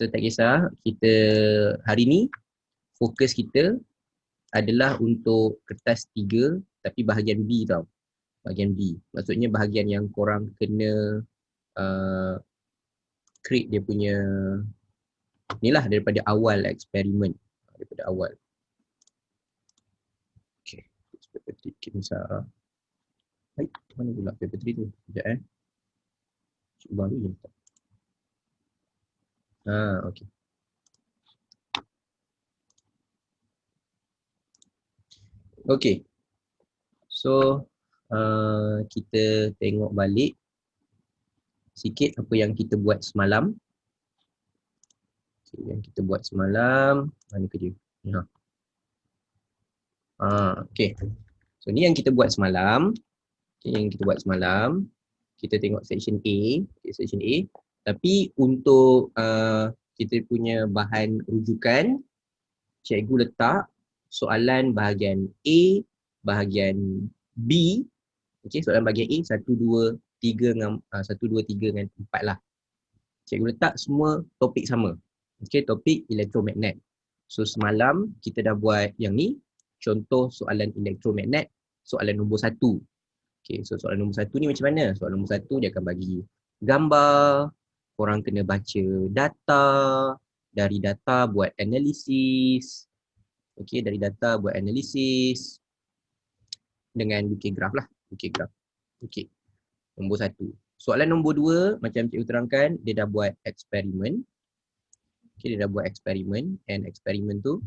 So tak kisah, kita hari ni fokus kita adalah untuk kertas 3 tapi bahagian B tau. Bahagian B. Maksudnya bahagian yang korang kena create dia punya ni lah daripada awal eksperimen. Daripada awal. Okay. Paper 3 kisah. Baik, mana pula paper 3 tu? Sekejap Cuba baru je. Okay. Okay. So, kita tengok balik sikit apa yang kita buat semalam. Okay, yang kita buat semalam, mana ke dia? Okay. So, ni yang kita buat semalam. Okay, yang kita buat semalam. Kita tengok section A. Okay, section A. Tapi untuk kita punya bahan rujukan, cikgu letak soalan bahagian A, bahagian B. Okay, soalan bahagian A, 1, 2, 3 dengan 1, 2, 3 dengan 4 lah. Cikgu letak semua topik sama. Okay, topik elektromagnet. So semalam kita dah buat yang ni, contoh soalan elektromagnet, soalan nombor 1. Okay, so soalan nombor 1 ni macam mana? Soalan nombor 1 dia akan bagi gambar, korang kena baca data, dari data buat analisis. Okay, dari data buat analisis dengan bukit graf lah, bukit graf. Okay, nombor 1. Soalan nombor 2, macam cikgu terangkan, dia dah buat eksperimen. Okay, dia dah buat eksperimen, and eksperimen tu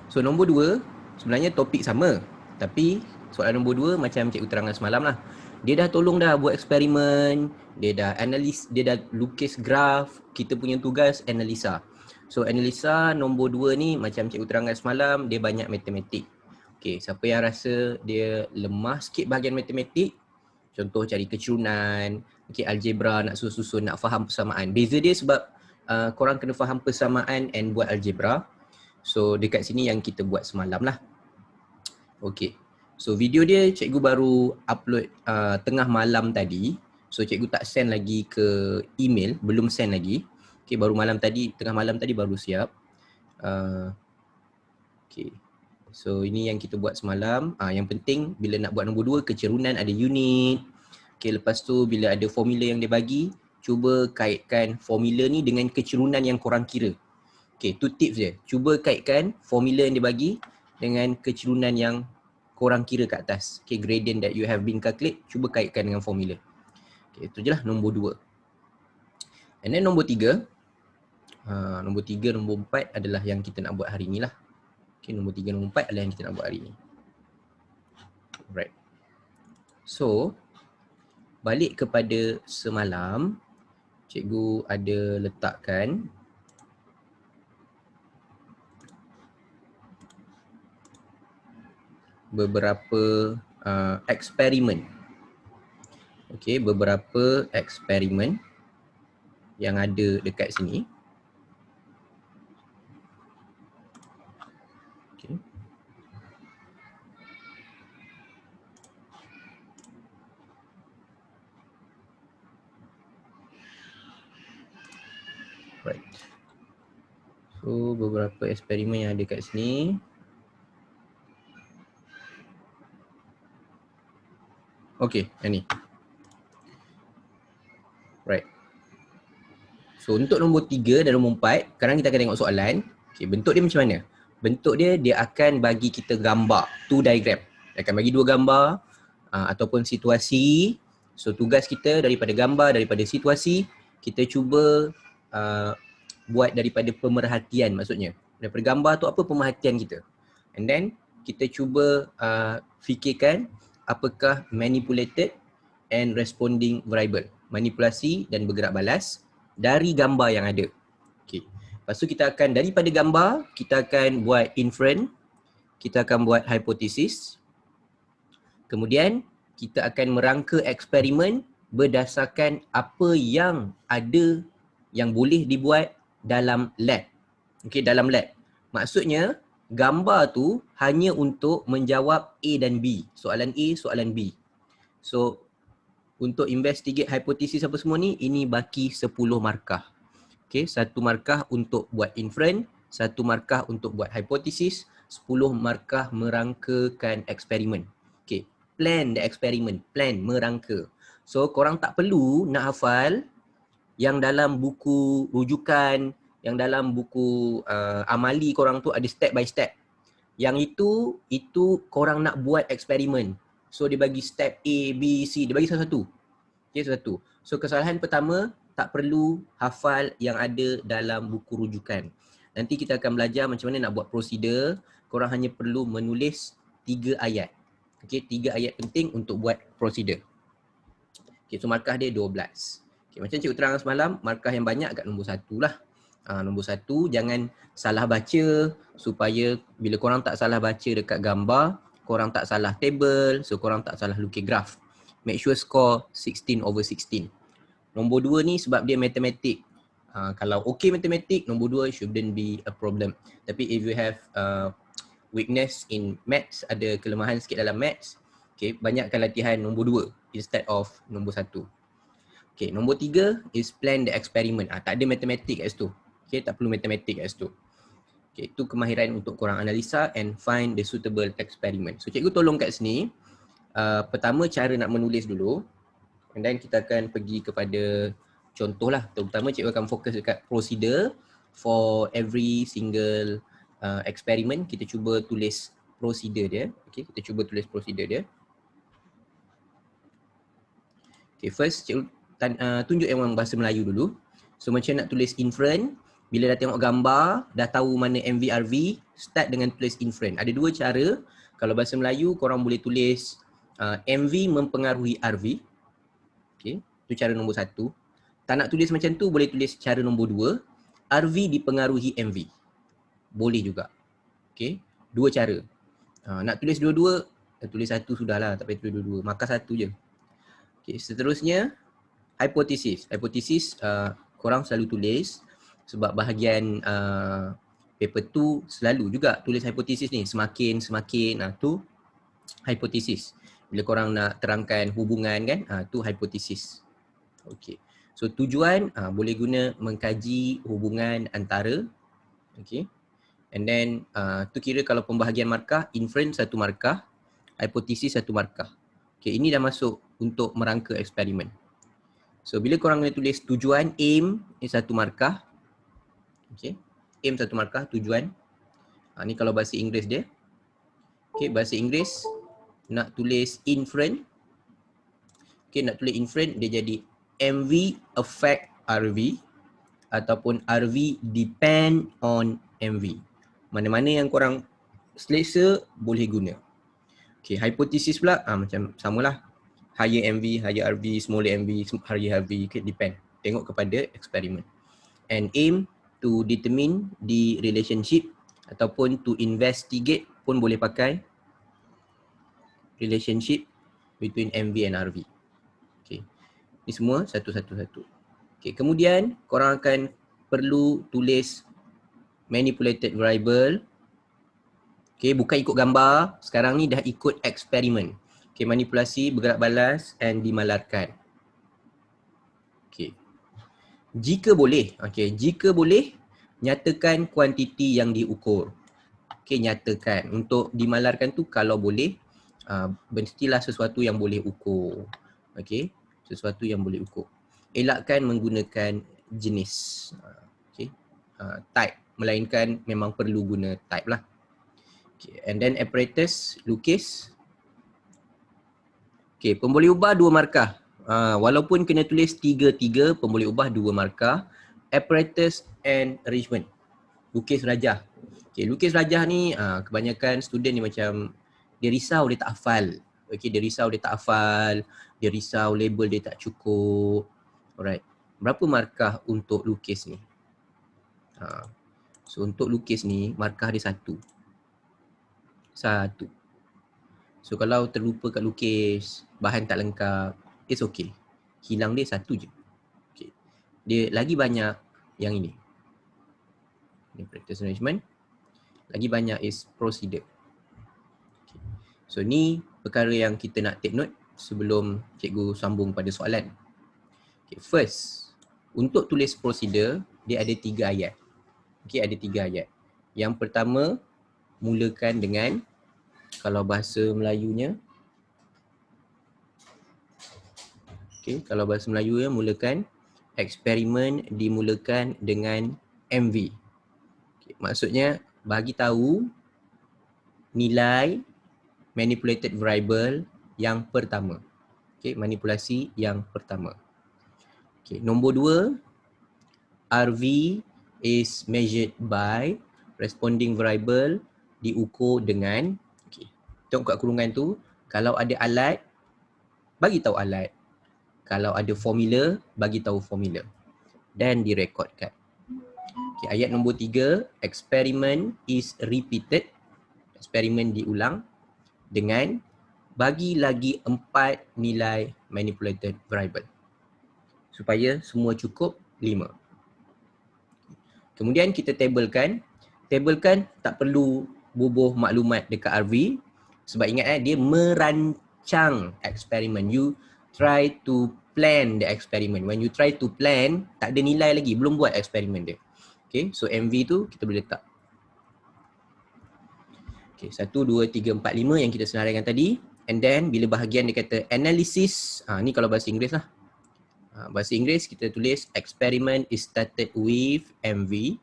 so nombor 2 sebenarnya topik sama, tapi soalan nombor 2 macam cikgu terangkan semalam lah. Dia dah tolong dah buat eksperimen, dia dah analis, dia dah lukis graf, kita punya tugas analisa. So analisa nombor 2 ni macam cikgu terangkan semalam, dia banyak matematik. Okay, siapa yang rasa dia lemah sikit bahagian matematik, contoh cari kecurunan, okay, algebra, nak susun, nak faham persamaan. Beza dia sebab korang kena faham persamaan and buat algebra. So dekat sini yang kita buat semalam lah. Okay. So video dia cikgu baru upload tengah malam tadi. So cikgu tak send lagi ke email, belum send lagi. Okay, baru malam tadi, tengah malam tadi baru siap. Okay. So ini yang kita buat semalam. Yang penting bila nak buat nombor 2, kecerunan ada unit. Okay, lepas tu bila ada formula yang dia bagi, cuba kaitkan formula ni dengan kecerunan yang korang kira. Okay, tu tips dia. Cuba kaitkan formula yang dia bagi dengan kecerunan yang korang kira kat atas. Okay, gradient that you have been calculate, cuba kaitkan dengan formula. Okay, itu je lah nombor 2. And then nombor 3. Nombor 3, nombor 4 adalah yang kita nak buat hari ni lah. Okay, nombor 3, nombor 4 adalah yang kita nak buat hari ni. Alright. So, balik kepada semalam, cikgu ada letakkan beberapa eksperimen. Okay, beberapa eksperimen yang ada dekat sini. Okay. Right. So, beberapa eksperimen yang ada dekat sini. Okay, yang ni. Right. So, untuk nombor 3 dan nombor 4, sekarang kita akan tengok soalan. Okay, bentuk dia macam mana? Bentuk dia akan bagi kita gambar, two diagram. Dia akan bagi 2 gambar ataupun situasi. So, tugas kita daripada gambar, daripada situasi, kita cuba buat daripada pemerhatian maksudnya. Daripada gambar tu apa pemerhatian kita. And then, kita cuba fikirkan apakah manipulated and responding variable. Manipulasi dan bergerak balas dari gambar yang ada. Okay. Lepas tu kita akan daripada gambar, kita akan buat inference, kita akan buat hypothesis. Kemudian kita akan merangka eksperimen berdasarkan apa yang ada yang boleh dibuat dalam lab. Okey, dalam lab. Maksudnya gambar tu hanya untuk menjawab A dan B. Soalan A, soalan B. So untuk investigate hipotesis apa semua ni, ini baki 10 markah. Okey, 1 markah untuk buat inference, 1 markah untuk buat hipotesis, 10 markah merangkakan eksperimen. Okey, plan the experiment, plan merangka. So korang tak perlu nak hafal yang dalam buku rujukan, yang dalam buku amali korang tu ada step by step. Yang itu korang nak buat eksperimen. So dia bagi step A, B, C, dia bagi satu-satu. Okay, satu. So kesalahan pertama, tak perlu hafal yang ada dalam buku rujukan. Nanti kita akan belajar macam mana nak buat prosedur. Korang hanya perlu menulis 3 ayat. Okay, 3 ayat penting untuk buat prosedur. Okay, so markah dia 12. Okay, macam cikgu terang semalam, markah yang banyak kat nombor 1 lah. Nombor 1, jangan salah baca supaya bila korang tak salah baca dekat gambar, korang tak salah table, so korang tak salah lukis graf. Make sure score 16/16. Nombor 2 ni sebab dia matematik. Kalau okay matematik, nombor 2 shouldn't be a problem. Tapi if you have weakness in maths, ada kelemahan sikit dalam maths, okay, banyakkan latihan nombor 2 instead of nombor 1. Okay, nombor 3 is plan the experiment. Tak ada matematik kat situ. Okay, tak perlu matematik kat situ. Okay, itu kemahiran untuk korang analisa and find the suitable experiment. So cikgu tolong kat sini, pertama cara nak menulis dulu. And then kita akan pergi kepada contoh lah. Terutama cikgu akan fokus dekat procedure for every single eksperimen. Kita cuba tulis procedure dia. Okay, kita cuba tulis procedure dia. Okay, first cikgu tunjuk yang bahasa Melayu dulu. So macam nak tulis inference, bila dah tengok gambar, dah tahu mana MV, RV, start dengan tulis inference. Ada 2 cara. Kalau bahasa Melayu, korang boleh tulis MV mempengaruhi RV. Okay, itu cara nombor 1. Tak nak tulis macam tu, boleh tulis cara nombor 2. RV dipengaruhi MV. Boleh juga. Okay, 2 cara. Nak tulis dua-dua, tulis 1 sudahlah, tak payah tulis dua-dua. Markah 1 je. Okay, seterusnya, hipotesis. Hipotesis korang selalu tulis sebab bahagian paper 2 selalu juga tulis hipotesis ni. Semakin tu hipotesis. Bila korang nak terangkan hubungan kan, tu hipotesis. Okay. So tujuan boleh guna mengkaji hubungan antara. Okay. And then tu kira kalau pembahagian markah, inference 1 markah, hipotesis 1 markah. Okay, ini dah masuk untuk merangka eksperimen. So bila korang kena tulis tujuan, aim ni 1 markah. Okay, aim 1 markah, tujuan. Ni kalau bahasa Inggeris dia. Okay, bahasa Inggeris nak tulis inference. Okay, nak tulis inference dia jadi MV affect RV ataupun RV depend on MV. Mana-mana yang korang selesa boleh guna. Okay, hipotesis pula macam samalah. Higher MV, higher RV, smaller MV, higher RV, okay, depend. Tengok kepada eksperimen. And aim to determine the relationship ataupun to investigate pun boleh pakai relationship between MV and RV. Okay, ini semua satu-satu. Okay, kemudian korang akan perlu tulis manipulated variable. Okay, bukan ikut gambar. Sekarang ni dah ikut eksperimen. Okay, manipulasi, bergerak balas and dimalarkan. Okay. Jika boleh, nyatakan kuantiti yang diukur. Okay, nyatakan. Untuk dimalarkan tu kalau boleh, mestilah sesuatu yang boleh ukur. Okay, sesuatu yang boleh ukur. Elakkan menggunakan jenis. Okay, type. Melainkan memang perlu guna type lah. Okay, and then apparatus, lukis. Okay, pemboleh ubah 2 markah. Walaupun kena tulis 3-3, pemboleh ubah 2 markah. Apparatus and arrangement. Lukis rajah. Okay, lukis rajah ni kebanyakan student ni macam dia risau dia tak hafal. Okay, dia risau dia tak hafal. Dia risau label dia tak cukup. Alright. Berapa markah untuk lukis ni? So untuk lukis ni markah dia 1. So kalau terlupa kat lukis, bahan tak lengkap, it's okay. hilang dia satu je. Okay. Dia lagi banyak yang ini. Ini practice arrangement. Lagi banyak is procedure. Okay. So ni perkara yang kita nak take note sebelum cikgu sambung pada soalan. Okay, first, untuk tulis procedure, dia ada 3 ayat. Okay, ada 3 ayat. Yang pertama, mulakan dengan, kalau bahasa Melayunya, okay, kalau bahasa Melayunya mulakan, eksperimen dimulakan dengan MV. Okay, maksudnya, bagi tahu nilai manipulated variable yang pertama. Okay, manipulasi yang pertama. Okay, nombor 2, RV is measured by responding variable diukur dengan, okay, tengok kat kurungan tu, kalau ada alat, bagi tahu alat. Kalau ada formula, bagi tahu formula. Dan direkodkan. Okay, ayat nombor 3, experiment is repeated. Eksperimen diulang dengan bagi lagi 4 nilai manipulated variable. Supaya semua cukup 5. Kemudian kita tabelkan. Tabelkan tak perlu bubuh maklumat dekat RV. Sebab ingat dia merancang eksperimen. You try to plan the experiment. When you try to plan, tak ada nilai lagi. Belum buat eksperimen dia. Okay, so MV tu kita boleh letak. Okay, 1, 2, 3, 4, 5 yang kita senaraikan tadi. And then bila bahagian dia kata analysis, ni kalau bahasa Inggeris lah. Bahasa Inggeris kita tulis experiment is started with MV.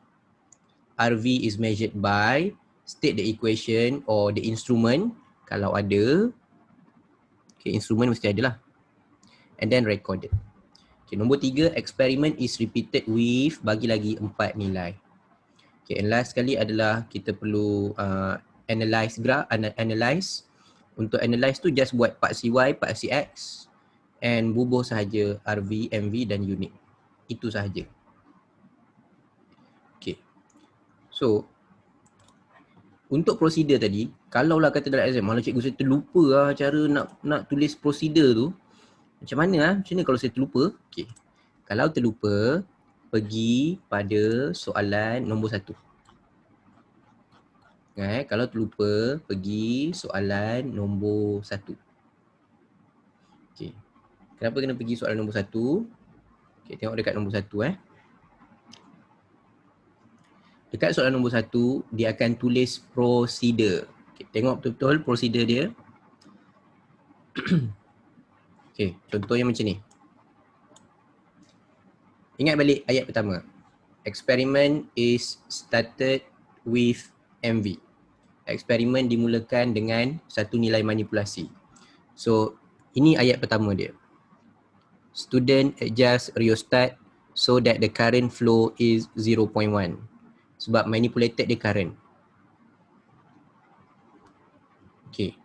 RV is measured by, state the equation or the instrument kalau ada. Okay, instrument mesti ada lah. And then recorded. Okay, nombor 3, experiment is repeated with, bagi lagi 4 nilai. Okay, and last sekali adalah kita perlu analyze graph, analyze. Untuk analyze tu just buat part CY, part CX and bubuh sahaja RV, MV dan unit. Itu sahaja. Okay. So, untuk prosedur tadi, kalaulah kata dalam exam, malah cikgu saya terlupa lah cara nak tulis prosedur tu. Macam mana lah? Macam mana kalau saya terlupa? Okay. Kalau terlupa, pergi pada soalan nombor 1. Kalau terlupa, pergi soalan nombor 1. Okay. Kenapa kena pergi soalan nombor 1? Okay, tengok dekat nombor 1 Dekat soalan nombor 1, dia akan tulis prosedur. Okay, tengok betul-betul prosedur dia. Okay, contohnya macam ni. Ingat balik ayat pertama. Experiment is started with MV. Eksperimen dimulakan dengan satu nilai manipulasi. So, ini ayat pertama dia. Student adjust rheostat so that the current flow is 0.1. Sebab manipulated dia current. Okay.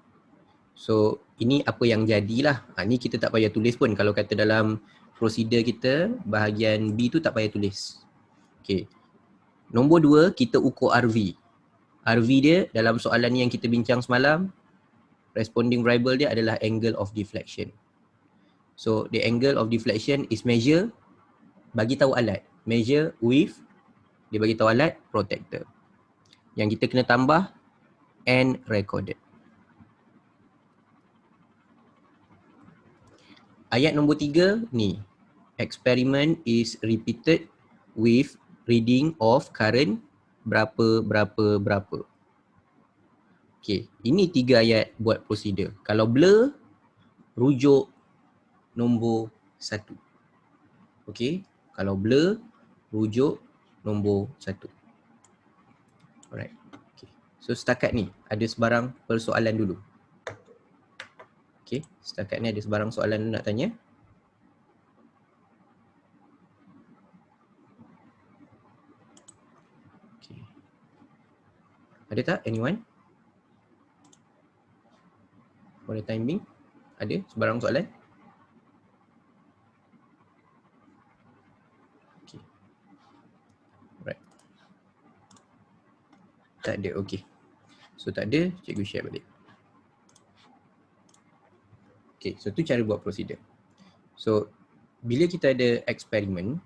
So, ini apa yang jadilah. Ni kita tak payah tulis pun. Kalau kata dalam prosedur kita, bahagian B tu tak payah tulis. Okay. Nombor 2, kita ukur RV. RV dia dalam soalan ni yang kita bincang semalam, responding variable dia adalah angle of deflection. So, the angle of deflection is measure, bagi tahu alat. Measure with, dia bagi tahu alat, protector. Yang kita kena tambah, and recorded. Ayat nombor 3 ni. Experiment is repeated with reading of current berapa. Okay, ini 3 ayat buat prosedur. Kalau blur, rujuk nombor 1. Okay, kalau blur, rujuk nombor 1. Alright. Okay. So setakat ni ada sebarang persoalan dulu. Okay, setakat ni ada sebarang soalan nak tanya. Okay. Ada tak anyone? For the time being, ada sebarang soalan? Okay. Alright. Tak ada, okay. So tak ada, cikgu share balik. Okay, so tu cara buat prosedur. So bila kita ada eksperimen,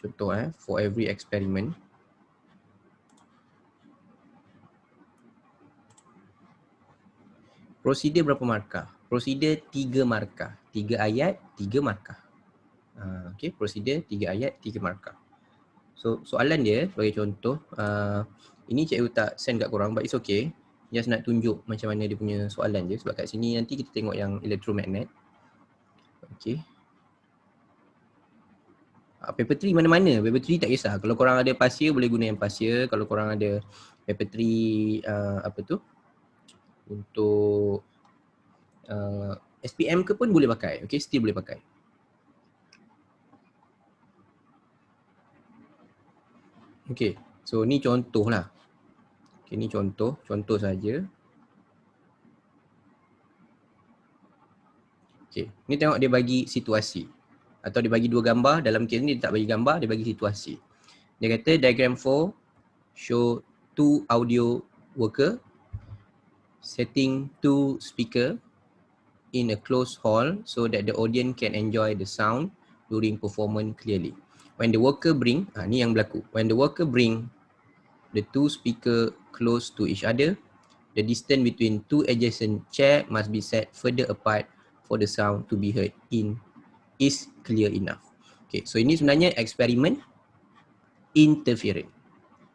contoh for every experiment, prosedur berapa markah? Prosedur 3 markah. 3 ayat, 3 markah. Okay, prosedur 3 ayat, 3 markah. So soalan dia sebagai contoh, ini cikgu tak send kat korang but it's okay. Just nak tunjuk macam mana dia punya soalan je sebab kat sini nanti kita tengok yang elektromagnet. Okay. Paper 3 mana-mana, paper 3 tak kisah. Kalau korang ada pasir boleh guna yang pasir. Kalau korang ada paper 3 apa tu, untuk SPM ke pun boleh pakai. Okay, still boleh pakai. Okay, so ni contoh lah. Okay, ni contoh saja. Okay, ni tengok dia bagi situasi. Atau dia bagi 2 gambar, dalam kes ni dia tak bagi gambar, dia bagi situasi. Dia kata diagram 4 show 2 audio worker setting 2 speaker in a closed hall so that the audience can enjoy the sound during performance clearly. When the worker bring, ni yang berlaku. When the worker bring the 2 speaker close to each other, the distance between 2 adjacent chair must be set further apart for the sound to be heard in is clear enough. Okay, so ini sebenarnya eksperimen interference.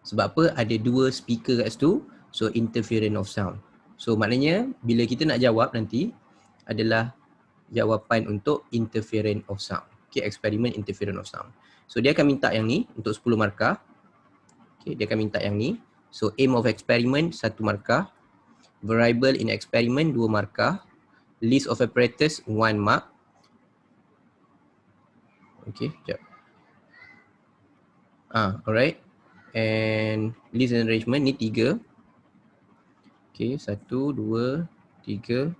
Sebab apa? Ada 2 speaker kat situ, so interference of sound. So maknanya bila kita nak jawab nanti adalah jawapan untuk interference of sound. Okay, eksperimen interference of sound. So dia akan minta yang ni untuk 10 markah. Okay, dia akan minta yang ni. So aim of experiment 1 markah. Variable in experiment 2 markah. List of apparatus 1 mark. Okay, sekejap. Alright. And list and arrangement ni 3. Okay, 1, 2, 3,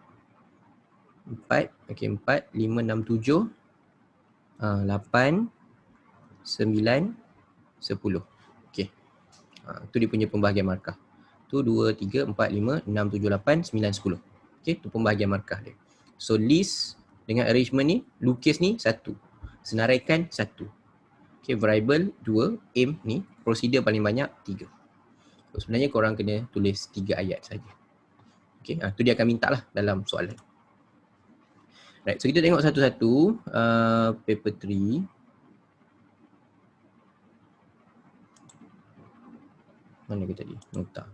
4. Okay, 4, 5, 6, 7. 8, 9, 10. Okay. Itu dia punya pembahagian markah. Tu 2, 3, 4, 5, 6, 7, 8, 9, 10. Okay, tu pembahagian markah dia. So list dengan arrangement ni, lukis ni 1. Senaraikan 1. Okay, variable 2, aim ni, prosedur paling banyak 3. So, sebenarnya korang kena tulis 3 ayat saja. Okay, tu dia akan minta lah dalam soalan. Right, so kita tengok satu-satu. Paper 3. Mana kita tadi? Nota.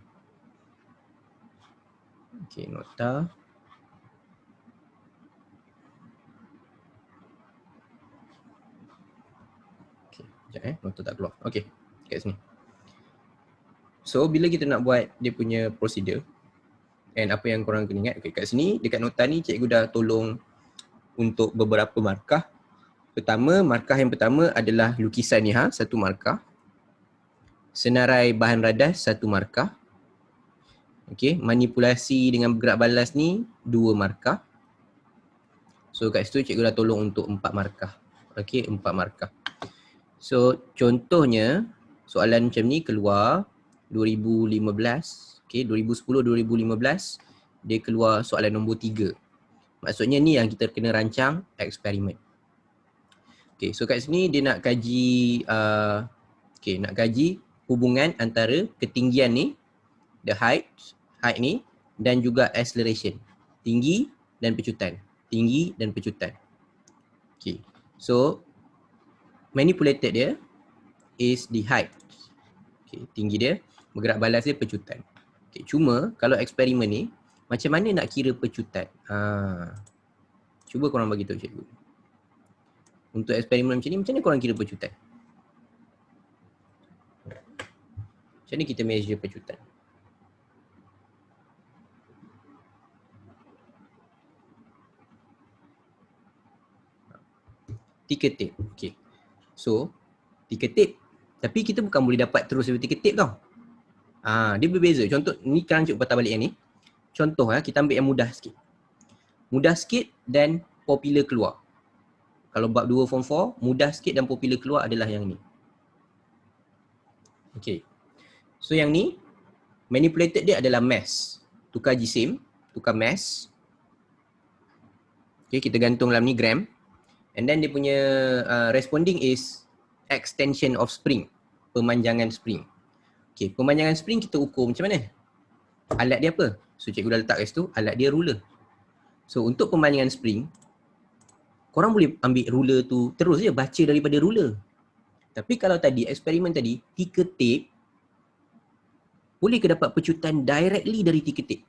Okay, nota. Okay, sekejap nota tak keluar. Okay, kat sini. So, bila kita nak buat dia punya prosedur, and apa yang korang kena ingat, okay, kat sini, dekat nota ni cikgu dah tolong untuk beberapa markah. Markah yang pertama adalah lukisan ni 1 markah. Senarai bahan radas 1 markah. Okay, manipulasi dengan bergerak balas ni 2 markah. So kat situ cikgu dah tolong untuk 4 markah. Okay, 4 markah. So contohnya soalan macam ni keluar 2015. Okay, 2010-2015 dia keluar soalan nombor 3. Maksudnya ni yang kita kena rancang eksperimen. Okay, so kat sini dia nak kaji nak kaji hubungan antara ketinggian ni, the height ni, dan juga acceleration, tinggi dan pecutan. Tinggi dan pecutan. Okay, so manipulated dia is the height. Okay, tinggi dia, bergerak balas dia pecutan. Okay, cuma kalau eksperimen ni, macam mana nak kira pecutan? Cuba korang bagi tahu cikgu. Untuk eksperimen macam ni, macam mana korang kira pecutan? Macam mana kita measure pecutan? Ticker tape. Okay. So, ticker tape. Tapi kita bukan boleh dapat terus dari ticker tape tau. Dia berbeza. Contoh, ni kan cikgu patah balik yang ni. Contoh kita ambil yang mudah sikit. Mudah sikit dan popular keluar. Kalau bab 2 form 4, mudah sikit dan popular keluar adalah yang ni. Okay. So yang ni, manipulated dia adalah mass. Tukar jisim, tukar mass. Okay, kita gantung dalam ni gram. And then dia punya responding is extension of spring. Pemanjangan spring. Okay, pemanjangan spring kita ukur macam mana? Alat dia apa? So cikgu dah letak kat situ, alat dia ruler. So untuk pemanjangan spring, korang boleh ambil ruler tu terus je baca daripada ruler. Tapi kalau tadi, eksperimen tadi, ticker tape, boleh ke dapat pecutan directly dari ticker tape?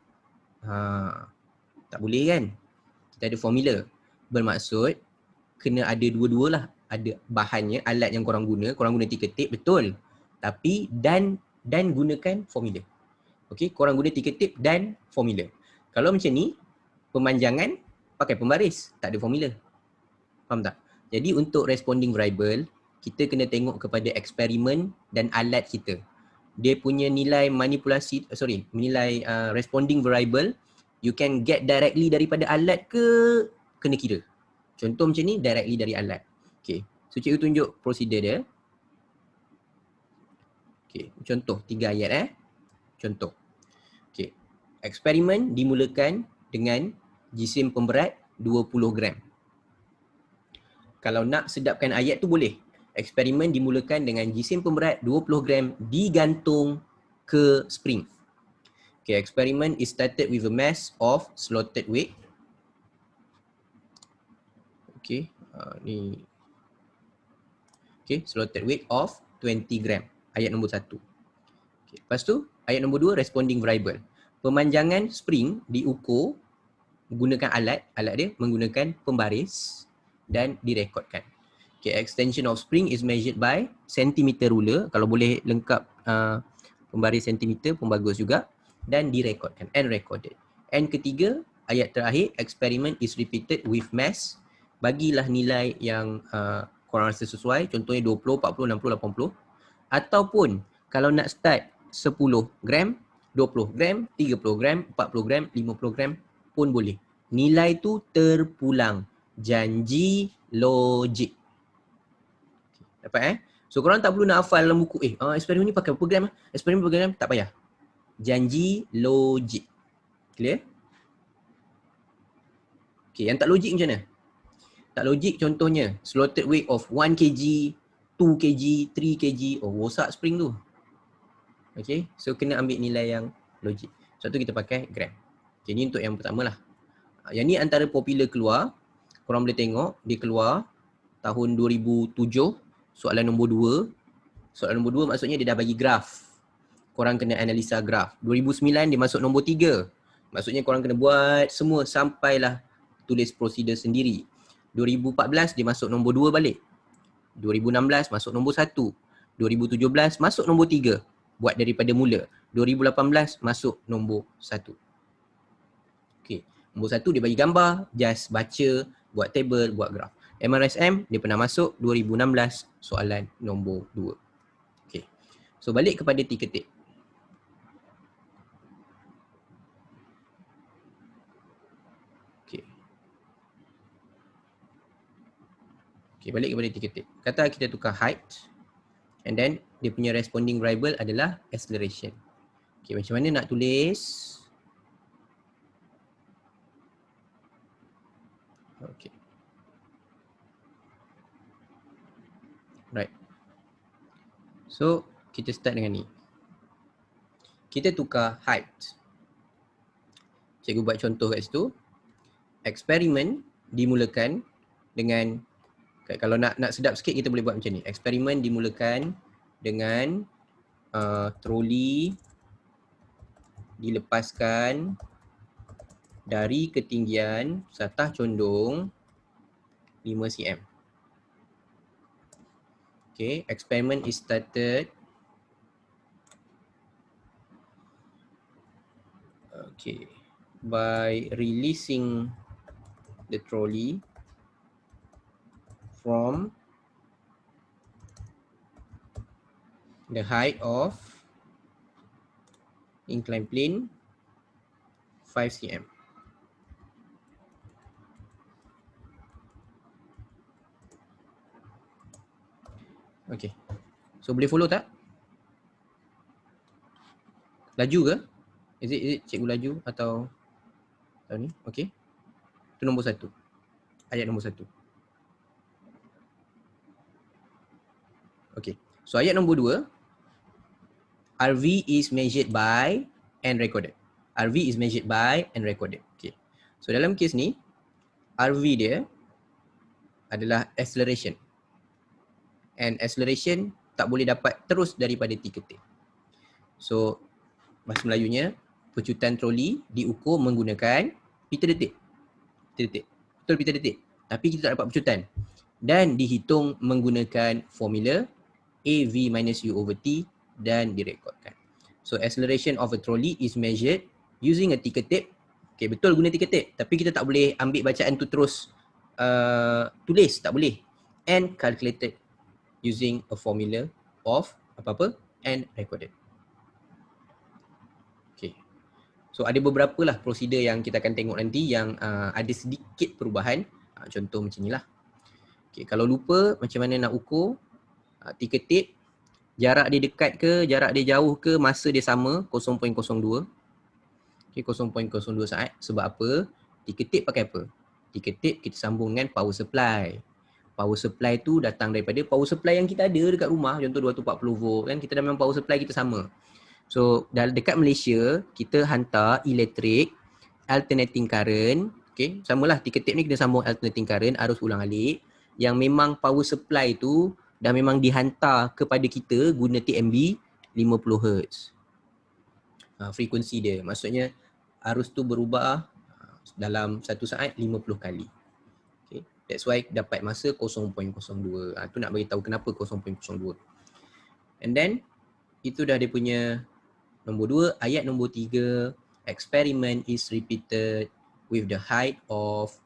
Tak boleh kan? Kita ada formula. Bermaksud, kena ada dua-dua lah. Ada bahannya, alat yang korang guna ticker tape, betul. Tapi dan gunakan formula. Okay, korang guna ticker tape dan formula. Kalau macam ni, pemanjangan pakai pembaris, tak ada formula. Faham tak? Jadi untuk responding variable, kita kena tengok kepada eksperimen dan alat kita. Dia punya nilai manipulasi, nilai responding variable, you can get directly daripada alat ke kena kira. Contoh macam ni, directly dari alat. Okay, so cikgu tunjuk prosedur dia. Okay, contoh 3 ayat Contoh. Okay, eksperimen dimulakan dengan jisim pemberat 20 gram. Kalau nak sedapkan ayat tu boleh. Eksperimen dimulakan dengan jisim pemberat 20 gram digantung ke spring. Okay, experiment is started with a mass of slotted weight. Okay, ni. Okay, slotted weight of 20 gram. Ayat nombor 1. Okay, lepas tu, ayat nombor 2, responding variable. Pemanjangan spring diukur gunakan alat dia menggunakan pembaris dan direkodkan. Okay, extension of spring is measured by centimeter ruler. Kalau boleh lengkap pembaris sentimeter pun bagus juga. Dan direkodkan and recorded. And ketiga, ayat terakhir, experiment is repeated with mass. Bagilah nilai yang korang rasa sesuai. Contohnya 20, 40, 60, 80. Ataupun kalau nak start 10 gram, 20 gram, 30 gram, 40 gram, 50 gram pun boleh. Nilai tu terpulang. Janji logik. Dapat So korang tak perlu nak hafal dalam buku. Eksperimen ni pakai berapa gram? Eksperimen berapa gram? Tak payah. Janji logik. Clear? Okay, yang tak logik macam mana? Tak logik contohnya, slotted weight of 1 kg, 2 kg, 3 kg. Oh, rosak spring tu. Okay, so kena ambil nilai yang logik. Sebab tu kita pakai gram. Okay, ni untuk yang pertama lah. Yang ni antara popular keluar. Korang boleh tengok, dia keluar tahun 2007, soalan nombor 2. Soalan nombor 2 maksudnya dia dah bagi graf. Korang kena analisa graf. 2009 dia masuk nombor 3. Maksudnya korang kena buat semua sampailah tulis prosedur sendiri. 2014 dia masuk nombor 2 balik. 2016 masuk nombor 1. 2017 masuk nombor 3. Buat daripada mula. 2018 masuk nombor 1. Okay. Nombor 1 dia bagi gambar, just baca, buat table, buat graf. MRSM dia pernah masuk 2016 soalan nombor 2. Okay. So balik kepada ticker tape. Okay. Okay, balik kepada ticker tape. Kata kita tukar height. And then dia punya responding variable adalah acceleration. Okay, macam mana nak tulis? Okay. Right. So, kita start dengan ni. Kita tukar height. Cikgu buat contoh kat situ. Eksperimen dimulakan dengan, kalau nak sedap sikit kita boleh buat macam ni. Eksperimen dimulakan dengan troli dilepaskan dari ketinggian satah condong 5 cm. Okay, experiment is started. Okay, by releasing the trolley from the height of inclined plane 5 cm. Okay, so boleh follow tak? Laju ke? Is it cikgu laju atau ni? Okay, itu nombor 1. ayat nombor 1. Okay. So ayat nombor 2, RV is measured by and recorded. RV is measured by and recorded. Okay. So dalam kes ni, RV dia adalah acceleration. And acceleration tak boleh dapat terus daripada T ketik. So bahasa Melayunya, pecutan troli diukur menggunakan pita detik. Betul, pita detik. Tapi kita tak dapat pecutan. Dan dihitung menggunakan formula AV minus U over T dan direkodkan. So acceleration of a trolley is measured using a ticker tape. Okay, betul guna ticker tape. Tapi kita tak boleh ambil bacaan tu terus tulis, tak boleh. And calculated using a formula of apa-apa and recorded. Okay. So ada beberapa lah prosedur yang kita akan tengok nanti yang ada sedikit perubahan. Contoh macam ni lah. Okay, kalau lupa macam mana nak ukur ticker tape, jarak dia dekat ke, jarak dia jauh ke, masa dia sama 0.02. Okay, 0.02 saat. Sebab apa? Ticker tape pakai apa? Ticker tape kita sambung dengan power supply. Power supply tu datang daripada power supply yang kita ada dekat rumah. Contoh 240 volt kan, kita dah memang power supply kita sama. So dekat Malaysia, kita hantar elektrik, alternating current. Okay, samalah ticker tape ni kita sambung alternating current, arus ulang alik. Yang memang power supply tu dah memang dihantar kepada kita guna TMB 50 Hz. Frekuensi dia, maksudnya arus tu berubah dalam satu saat 50 kali. Okay. That's why dapat masa 0.02. Tu nak bagi tahu kenapa 0.02. And then itu dah dia punya nombor 2. Ayat nombor 3, experiment is repeated with the height of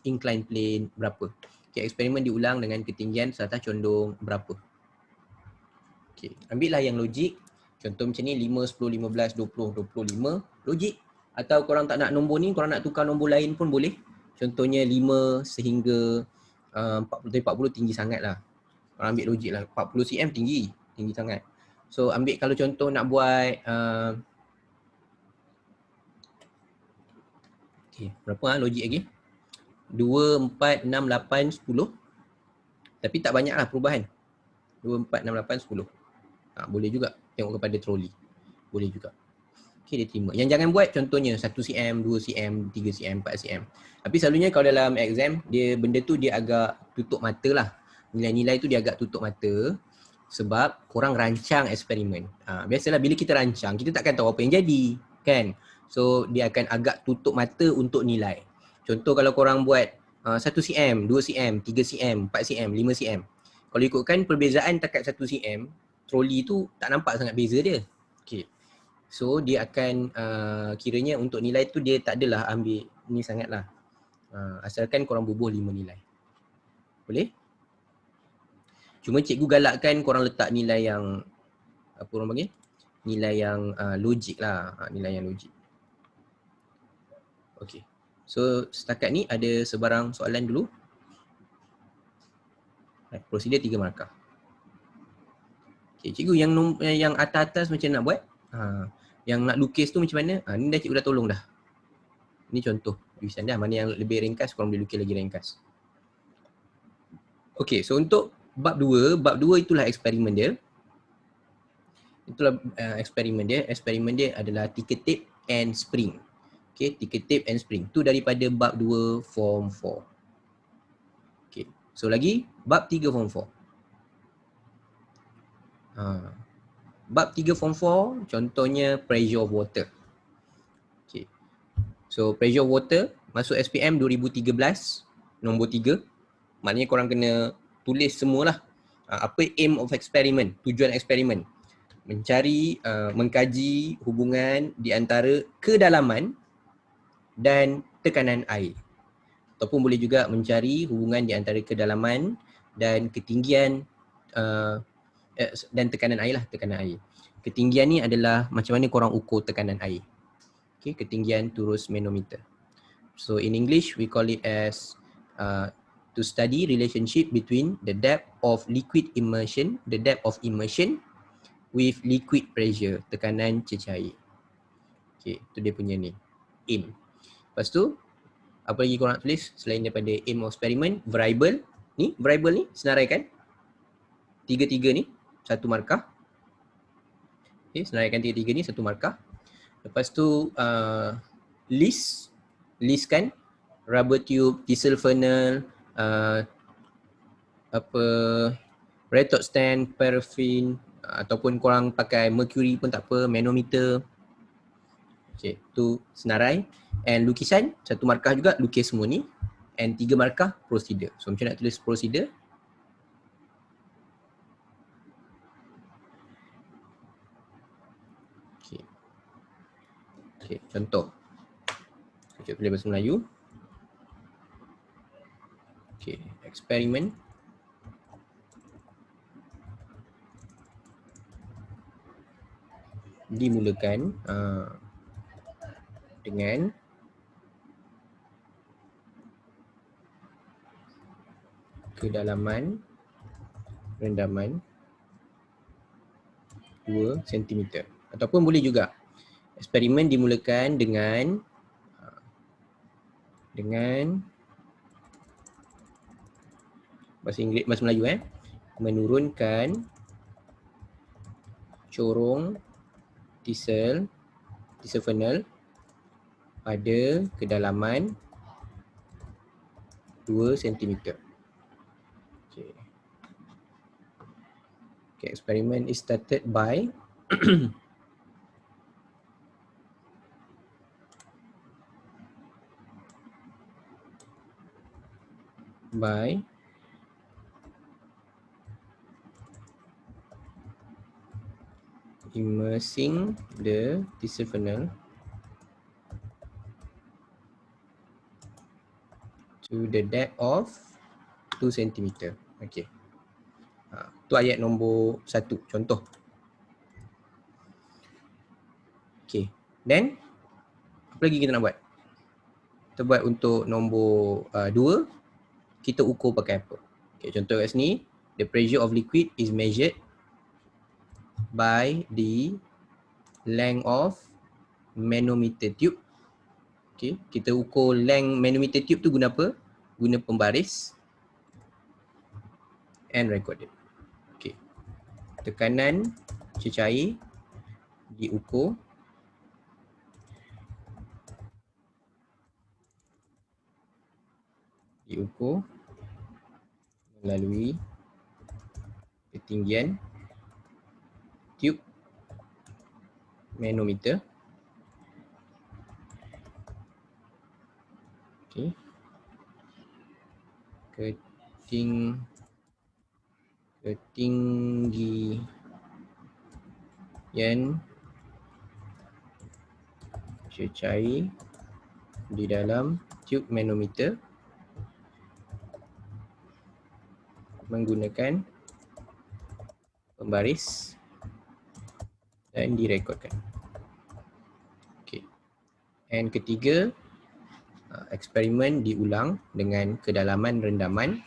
inclined plane berapa. Okay, eksperimen diulang dengan ketinggian serata condong berapa. Okay, ambil lah yang logik. Contoh macam ni 5, 10, 15, 20, 25. Logik. Atau korang tak nak nombor ni, korang nak tukar nombor lain pun boleh. Contohnya 5 sehingga 40, 40 tinggi sangat lah. Korang ambil logik lah. 40 cm tinggi sangat. So ambil kalau contoh nak buat okay, berapa logik lagi? 2, 4, 6, 8, 10. Tapi tak banyak lah perubahan. 2, 4, 6, 8, 10. Boleh juga tengok kepada troli. Boleh juga. Okay, dia terima. Yang jangan buat contohnya 1 cm, 2 cm, 3 cm, 4 cm. Tapi selalunya kalau dalam exam, benda tu dia agak tutup mata lah. Nilai-nilai tu dia agak tutup mata sebab korang rancang eksperimen. Biasalah bila kita rancang, kita takkan tahu apa yang jadi. Kan? So dia akan agak tutup mata untuk nilai. Contoh kalau korang buat 1 cm, 2 cm, 3 cm, 4 cm, 5 cm. Kalau ikutkan perbezaan takat 1 cm, troli tu tak nampak sangat beza dia. Okay. So dia akan kiranya untuk nilai tu dia tak adalah ambil ni sangat lah. Asalkan korang bubuh 5 nilai. Boleh? Cuma cikgu galakkan korang letak nilai yang apa orang panggil? Nilai yang logik lah. Nilai yang logik. Okay. So setakat ni ada sebarang soalan dulu? Prosedur 3 markah. Okay, cikgu yang atas-atas macam nak buat? Yang nak lukis tu macam mana? Ni dah cikgu dah tolong dah. Ni contoh tulisan dah. Mana yang lebih ringkas, korang boleh lukis lagi ringkas. Okay, so untuk bab 2 itulah eksperimen dia. Itulah eksperimen dia. Eksperimen dia adalah ticker tape and spring. Okay, ticker tape and spring. Tu daripada bab 2 form 4. Okay, so lagi bab 3 form 4. Bab 3 form 4 contohnya pressure of water. Okay. So pressure of water masuk SPM 2013 nombor 3. Maknanya korang kena tulis semualah. Apa aim of experiment, tujuan eksperimen. Mencari, mengkaji hubungan di antara kedalaman dan tekanan air. Ataupun boleh juga mencari hubungan di antara kedalaman dan ketinggian dan tekanan air lah, tekanan air. Ketinggian ni adalah macam mana korang ukur tekanan air. Okay, ketinggian turus manometer. So in English we call it as to study relationship between the depth of immersion with liquid pressure, tekanan cecair. Okay, tu dia punya ni, aim. Lepas tu Apa lagi korang nak tulis selain daripada aim of experiment? Variable ni senaraikan. Tiga-tiga ni satu markah. Okay, senaraikan tiga-tiga ni satu markah. Lepas tu listkan rubber tube, diesel funnel, red hot stand, paraffin, ataupun korang pakai mercury pun tak apa, manometer. Okay, tu senarai. And lukisan, satu markah juga, lukis semua ni. And 3 markah, procedure. So macam nak tulis procedure? Okay, contoh. Kita tulis bahasa Melayu. Okay, eksperimen. Dimulakan dengan kedalaman rendaman 2 cm. Ataupun boleh juga eksperimen dimulakan dengan bahasa Inggeris, bahasa Melayu menurunkan corong diesel funnel pada kedalaman 2 cm. Okay, experiment is started by immersing the diesel funnel to the depth of 2 cm. Okay. Tu ayat nombor 1, contoh. Okay. Then, apa lagi kita nak buat? Kita buat untuk nombor 2, kita ukur pakai apa? Okay, contoh kat sini, the pressure of liquid is measured by the length of manometer tube. Okay, kita ukur length manometer tube tu guna apa? Guna pembaris and recorded. Okay, tekanan cecair diukur melalui ketinggian tube manometer. Okay. Ketinggian cecair di dalam tube manometer menggunakan pembaris dan direkodkan. Okay. And ketiga, eksperimen diulang dengan kedalaman rendaman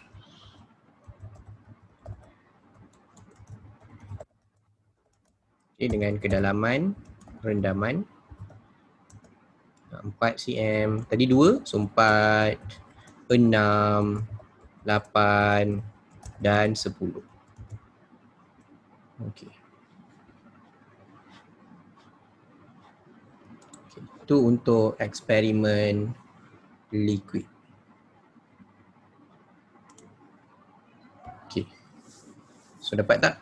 dengan kedalaman rendaman 4 cm. Tadi 2, so 4, 6, 8 dan 10. Okey. Itu untuk eksperimen liquid. Okey. So dapat tak?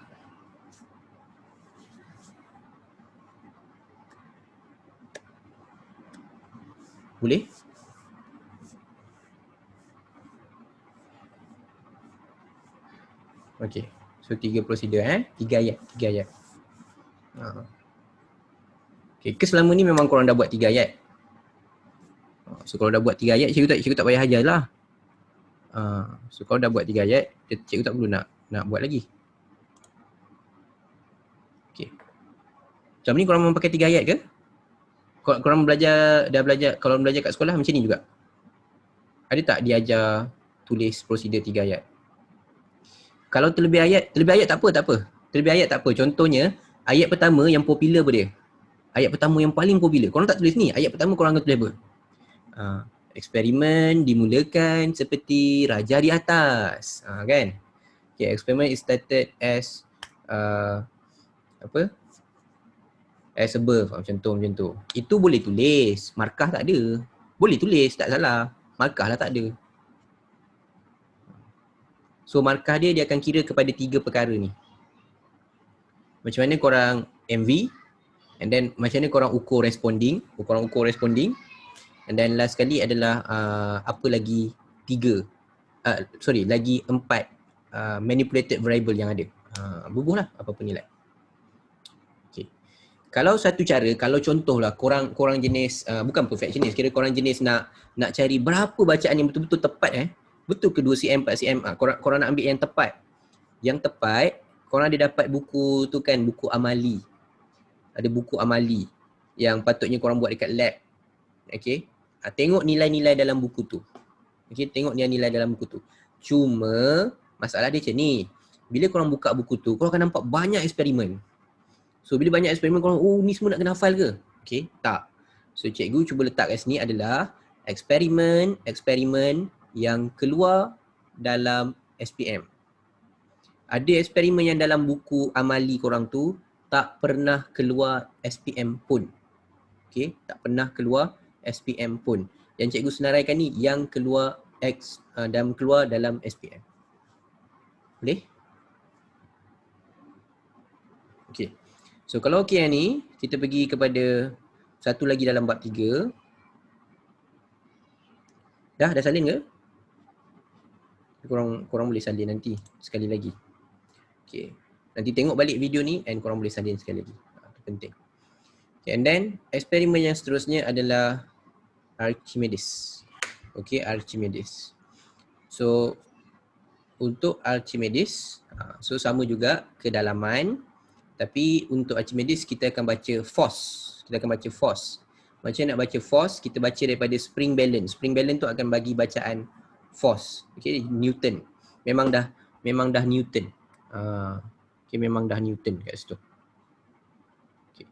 Boleh? Okey. So 3 prosedur 3 ayat. Okey, ke selama ni memang korang dah buat 3 ayat. So kalau dah buat 3 ayat, cikgu tak payah ajar lah. So kalau dah buat 3 ayat, cikgu tak perlu nak buat lagi. Okey. Macam ni korang memang pakai 3 ayat ke? Korang dah belajar, kalau belajar kat sekolah macam ni juga? Ada tak diajar tulis prosedur 3 ayat? Kalau terlebih ayat tak apa. Terlebih ayat tak apa. Contohnya, ayat pertama yang popular apa dia? Ayat pertama yang paling popular. Korang tak tulis ni, ayat pertama korang akan tulis apa? Eksperimen dimulakan seperti raja di atas. Kan? Okay, experiment is started as apa? As above, macam tu. Itu boleh tulis, markah tak ada. Boleh tulis, tak salah. Markah lah tak ada. So markah dia akan kira kepada 3 perkara ni. Macam mana korang MV, and then macam mana korang ukur responding, and then last sekali adalah apa lagi 3, lagi 4 manipulated variable yang ada. Bubuh lah apa-apa nilai. Okay. Kalau satu cara, kalau contohlah korang jenis bukan perfectionist, kira korang jenis nak cari berapa bacaan yang betul-betul tepat betul ke 2cm 4cm, korang nak ambil yang tepat. Yang tepat, korang ada dapat buku tu kan, buku amali. Ada buku amali yang patutnya korang buat dekat lab. Okay. Tengok nilai-nilai dalam buku tu. Okay, tengok nilai-nilai dalam buku tu. Cuma masalah dia macam ni. Bila korang buka buku tu, korang akan nampak banyak eksperimen. So bila banyak eksperimen, korang ni semua nak kena hafal ke? Okay, tak. So cikgu cuba letak kat sini adalah eksperimen yang keluar dalam SPM. Ada eksperimen yang dalam buku amali korang tu tak pernah keluar SPM pun. Okay, tak pernah keluar SPM pun. Yang cikgu senaraikan ni yang keluar dalam SPM. Boleh? Okay. So kalau okey yang ni, kita pergi kepada satu lagi dalam bab 3. Dah salin ke? Korang boleh salin nanti sekali lagi. Okay. Nanti tengok balik video ni and korang boleh salin sekali lagi. Itu penting. Okay, and then eksperimen yang seterusnya adalah Archimedes. Okay, Archimedes. So untuk Archimedes, so sama juga kedalaman, tapi untuk Archimedes kita akan baca force. Macam nak baca force, kita baca daripada spring balance. Spring balance tu akan bagi bacaan force. Okay, Newton. Memang dah Newton. Okay, memang dah Newton kat situ. Okay.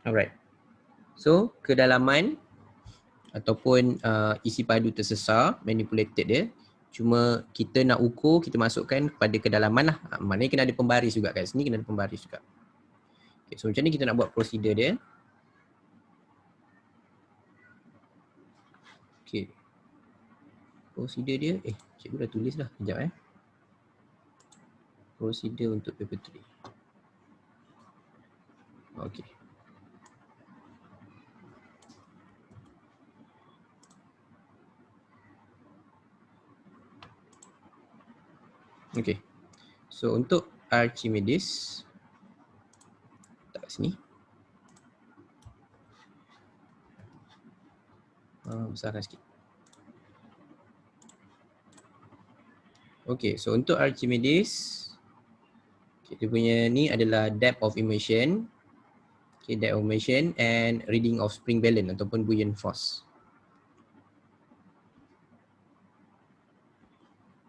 Alright. So kedalaman ataupun isi padu tersesar, manipulated dia, cuma kita nak ukur, kita masukkan kepada kedalaman lah. Maknanya kena ada pembaris juga kat sini, kena ada pembaris juga. Okay, so macam ni kita nak buat prosedur dia. Okay. Prosedur dia, cikgu dah tulis dah, sekejap Prosedur untuk paper 3. Okay. Okay. So untuk Archimedes, tak kat sini. Besarkan sikit. Okay, so untuk Archimedes, kita punya ni adalah depth of immersion. Okay, depth of immersion and reading of spring balance ataupun buoyant force.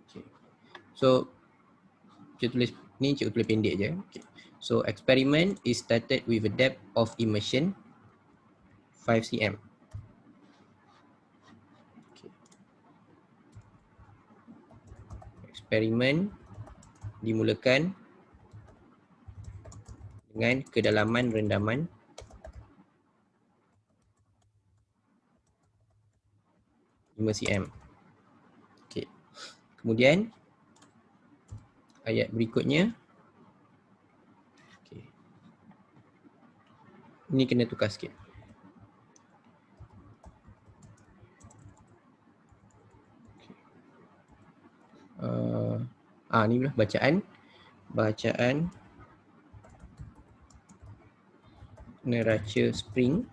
Okay. So, cikgu tulis pendek je. Okay. So, experiment is started with a depth of immersion 5 cm. Okay. Eksperimen dimulakan dengan kedalaman rendaman 5 cm. Okay. Kemudian ayat berikutnya, okay, ini kena tukar sikit. Ni pula bacaan neraca spring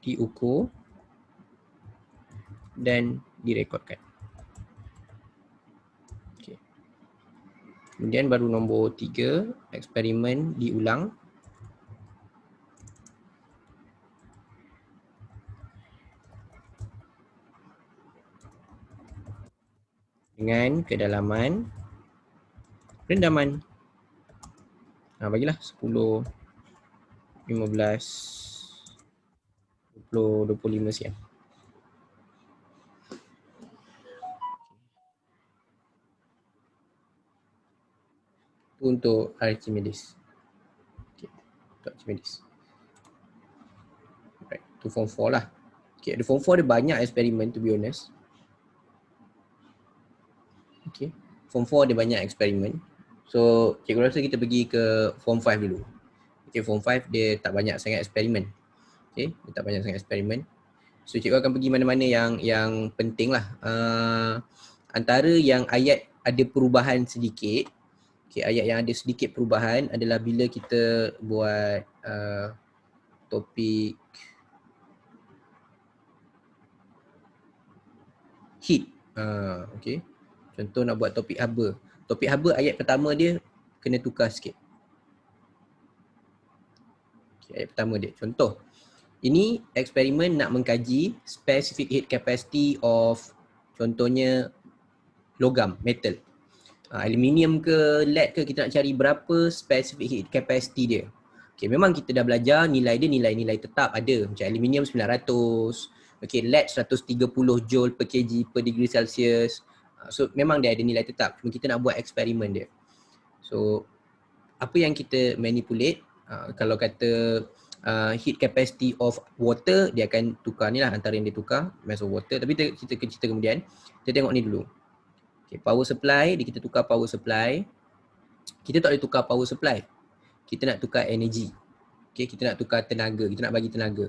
diukur dan direkodkan. Okay. Kemudian baru nombor 3, eksperimen diulang dengan kedalaman rendaman. Bagilah 10, 15, 25 cm. Itu untuk Archimedes. Okay. Untuk Archimedes. Right. Itu form 4 lah. Okay. Di form 4 ada banyak eksperimen, to be honest. Okay. Form 4 ada banyak eksperimen. So, cikgu rasa kita pergi ke form 5 dulu. Okay, form 5 dia tak banyak sangat eksperimen. Okay, dia tak banyak sangat eksperimen. So, cikgu akan pergi mana-mana yang penting lah. Antara yang ayat ada perubahan sedikit, okay, ayat yang ada sedikit perubahan adalah bila kita buat topik heat. Okay. Contoh nak buat topik haba. Topik haba ayat pertama dia kena tukar sikit. Okay, ayat pertama dia. Contoh, ini eksperimen nak mengkaji specific heat capacity of contohnya logam, metal. Aluminium ke lead ke, kita nak cari berapa specific heat capacity dia. Okay, memang kita dah belajar nilai dia nilai-nilai tetap ada. Macam aluminium 900, okay, lead 130 joule per kg per degree Celsius. So memang dia ada nilai tetap. Cuma kita nak buat eksperimen dia. So apa yang kita manipulate, kalau kata heat capacity of water, dia akan tukar ni lah antara yang dia tukar, mass of water. Tapi kita cerita kemudian. Kita tengok ni dulu. Okay, power supply, kita tukar power supply. Kita tak boleh tukar power supply. Kita nak tukar energy. Okay, kita nak tukar tenaga, kita nak bagi tenaga.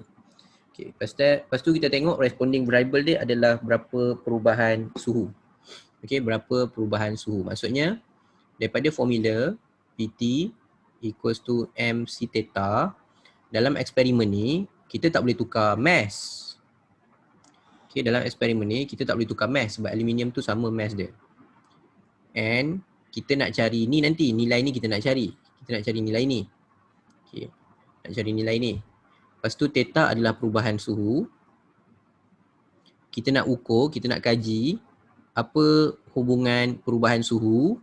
Okay, lepas tu kita tengok responding variable dia adalah berapa perubahan suhu. Okay, berapa perubahan suhu. Maksudnya, daripada formula PT equals to MC theta, dalam eksperimen ni, kita tak boleh tukar mass. Okay, dalam eksperimen ni, kita tak boleh tukar mass sebab aluminium tu sama mass dia. And kita nak cari ni nanti, nilai ni kita nak cari. Kita nak cari nilai ni. Okay, nak cari nilai ni. Lepas tu theta adalah perubahan suhu. Kita nak ukur, kita nak kaji apa hubungan perubahan suhu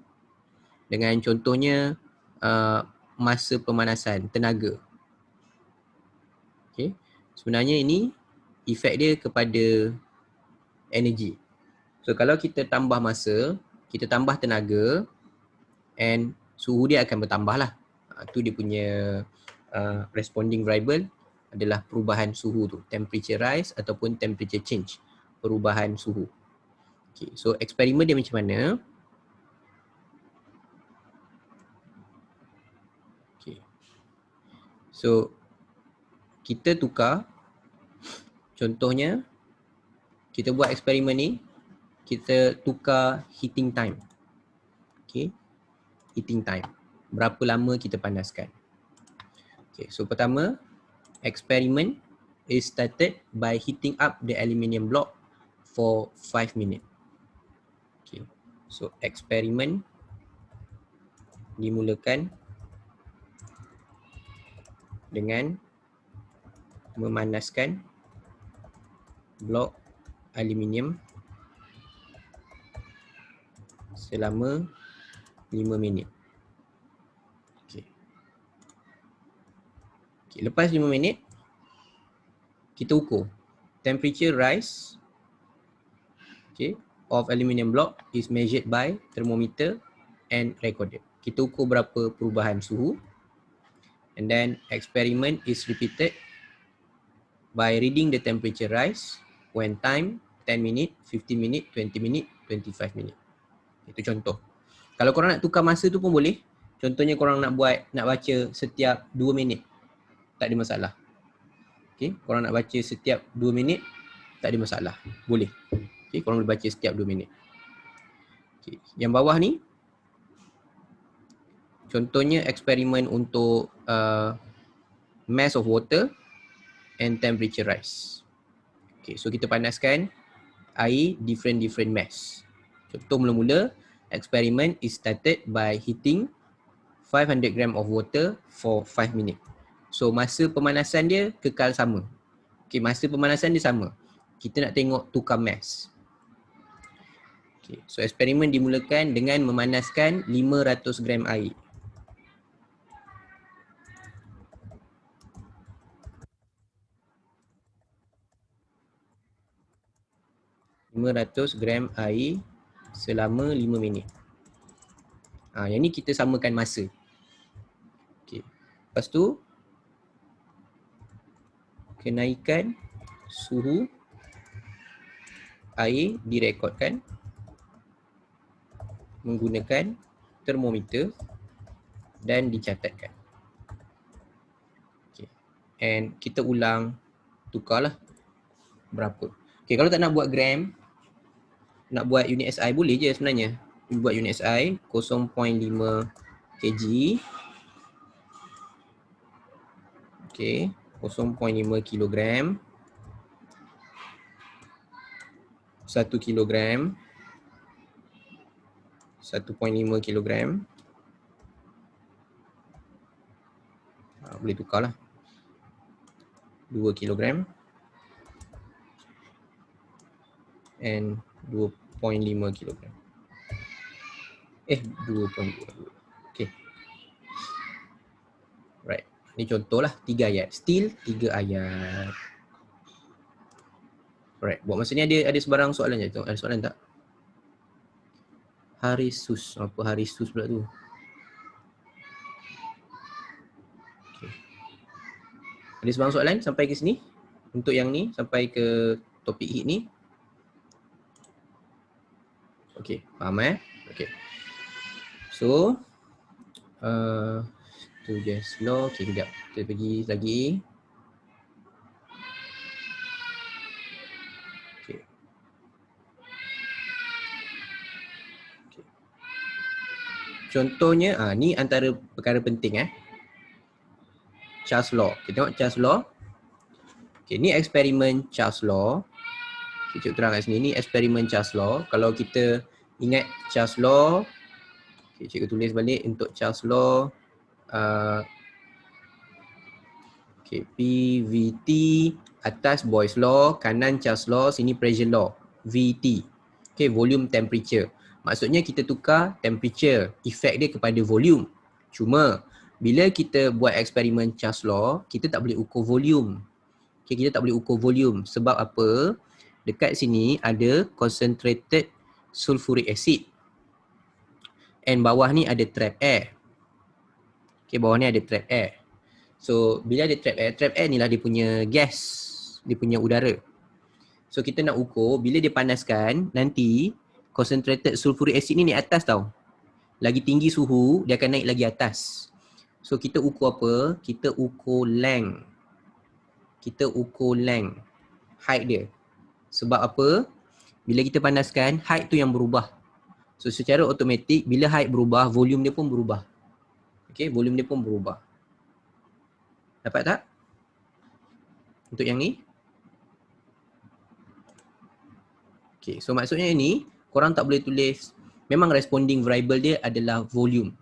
dengan contohnya masa pemanasan, tenaga. Okay. Sebenarnya ini efek dia kepada energi. So kalau kita tambah masa, kita tambah tenaga, and suhu dia akan bertambah lah. Tu dia punya responding variable adalah perubahan suhu tu, temperature rise ataupun temperature change, perubahan suhu. Okay, so eksperimen dia macam mana? Okay. So kita tukar, contohnya kita buat eksperimen ni, kita tukar heating time. Okay, heating time. Berapa lama kita panaskan. Okay, so pertama, experiment is started by heating up the aluminium block for 5 minutes. Okay, so eksperimen dimulakan dengan memanaskan blok aluminium selama 5 minit. Okay. Okay, lepas 5 minit, kita ukur temperature rise, okay, of aluminium block is measured by thermometer and recorded. Kita ukur berapa perubahan suhu, and then experiment is repeated by reading the temperature rise when time 10 minit, 15 minit, 20 minit, 25 minit. Itu contoh. Kalau korang nak tukar masa tu pun boleh. Contohnya korang nak baca setiap 2 minit. Tak ada masalah. Okay, korang nak baca setiap 2 minit, tak ada masalah. Boleh. Okay, korang boleh baca setiap 2 minit. Okay, yang bawah ni, contohnya eksperimen untuk mass of water and temperature rise. Okay, so kita panaskan air different mass. Contoh mula-mula, eksperimen is started by heating 500 gram of water for 5 minutes. So masa pemanasan dia kekal sama. Okay, masa pemanasan dia sama. Kita nak tengok tukar mass. Okay, so eksperimen dimulakan dengan memanaskan 500 gram air. 500 gram air selama 5 minit. Yang ni kita samakan masa. Okay. Lepas tu, kenaikan suhu air direkodkan menggunakan termometer dan dicatatkan. Okay. And kita ulang, tukarlah berapa. Okay, kalau tak nak buat gram, nak buat unit SI boleh je sebenarnya. Buat unit SI 0.5 kg. Okay, 0.5 kilogram. 1 kilogram. 1.5 kilogram. Boleh tukarlah. 2 kilogram. And 2.5 kilogram. 2.2. Okay. Right. Ni contoh lah 3 ayat. Still 3 ayat. Alright. Buat masa ni ada sebarang soalan je. Ada soalan tak? Harisus. Apa Harisus pula tu? Okay. Ada sebarang soalan sampai ke sini? Untuk yang ni sampai ke topik hit ni? Okay. Faham Okay. So, tu just law. Okay, sekejap. Kita pergi lagi. Okay. Okay. Contohnya, ni antara perkara penting Charles Law. Kita tengok Charles Law. Okay, ni eksperimen Charles Law. Okay, cikgu terang kat sini. Ni eksperimen Charles Law. Kalau kita ingat Charles Law, okay, cikgu tulis balik untuk Charles Law. Okay, PVT, atas Boyle's Law, kanan Charles Law, sini Pressure Law, VT. Okay, volume temperature. Maksudnya kita tukar temperature, efek dia kepada volume. Cuma, bila kita buat eksperimen Charles Law, kita tak boleh ukur volume. Okay, kita tak boleh ukur volume. Sebab apa? Dekat sini ada concentrated sulfuric acid. And bawah ni ada trap air. Okay, bawah ni ada trap air. So, bila ada trap air ni lah dia punya gas, dia punya udara. So, kita nak ukur, bila dia panaskan, nanti concentrated sulfuric acid ni naik atas tau. Lagi tinggi suhu, dia akan naik lagi atas. So, kita ukur apa? Kita ukur length. Kita ukur length, height dia. Sebab apa? Bila kita panaskan, height tu yang berubah. So, secara automatik, bila height berubah, volume dia pun berubah. Okay, volume dia pun berubah. Dapat tak? Untuk yang ni? Okay, so maksudnya ni, korang tak boleh tulis, memang responding variable dia adalah volume.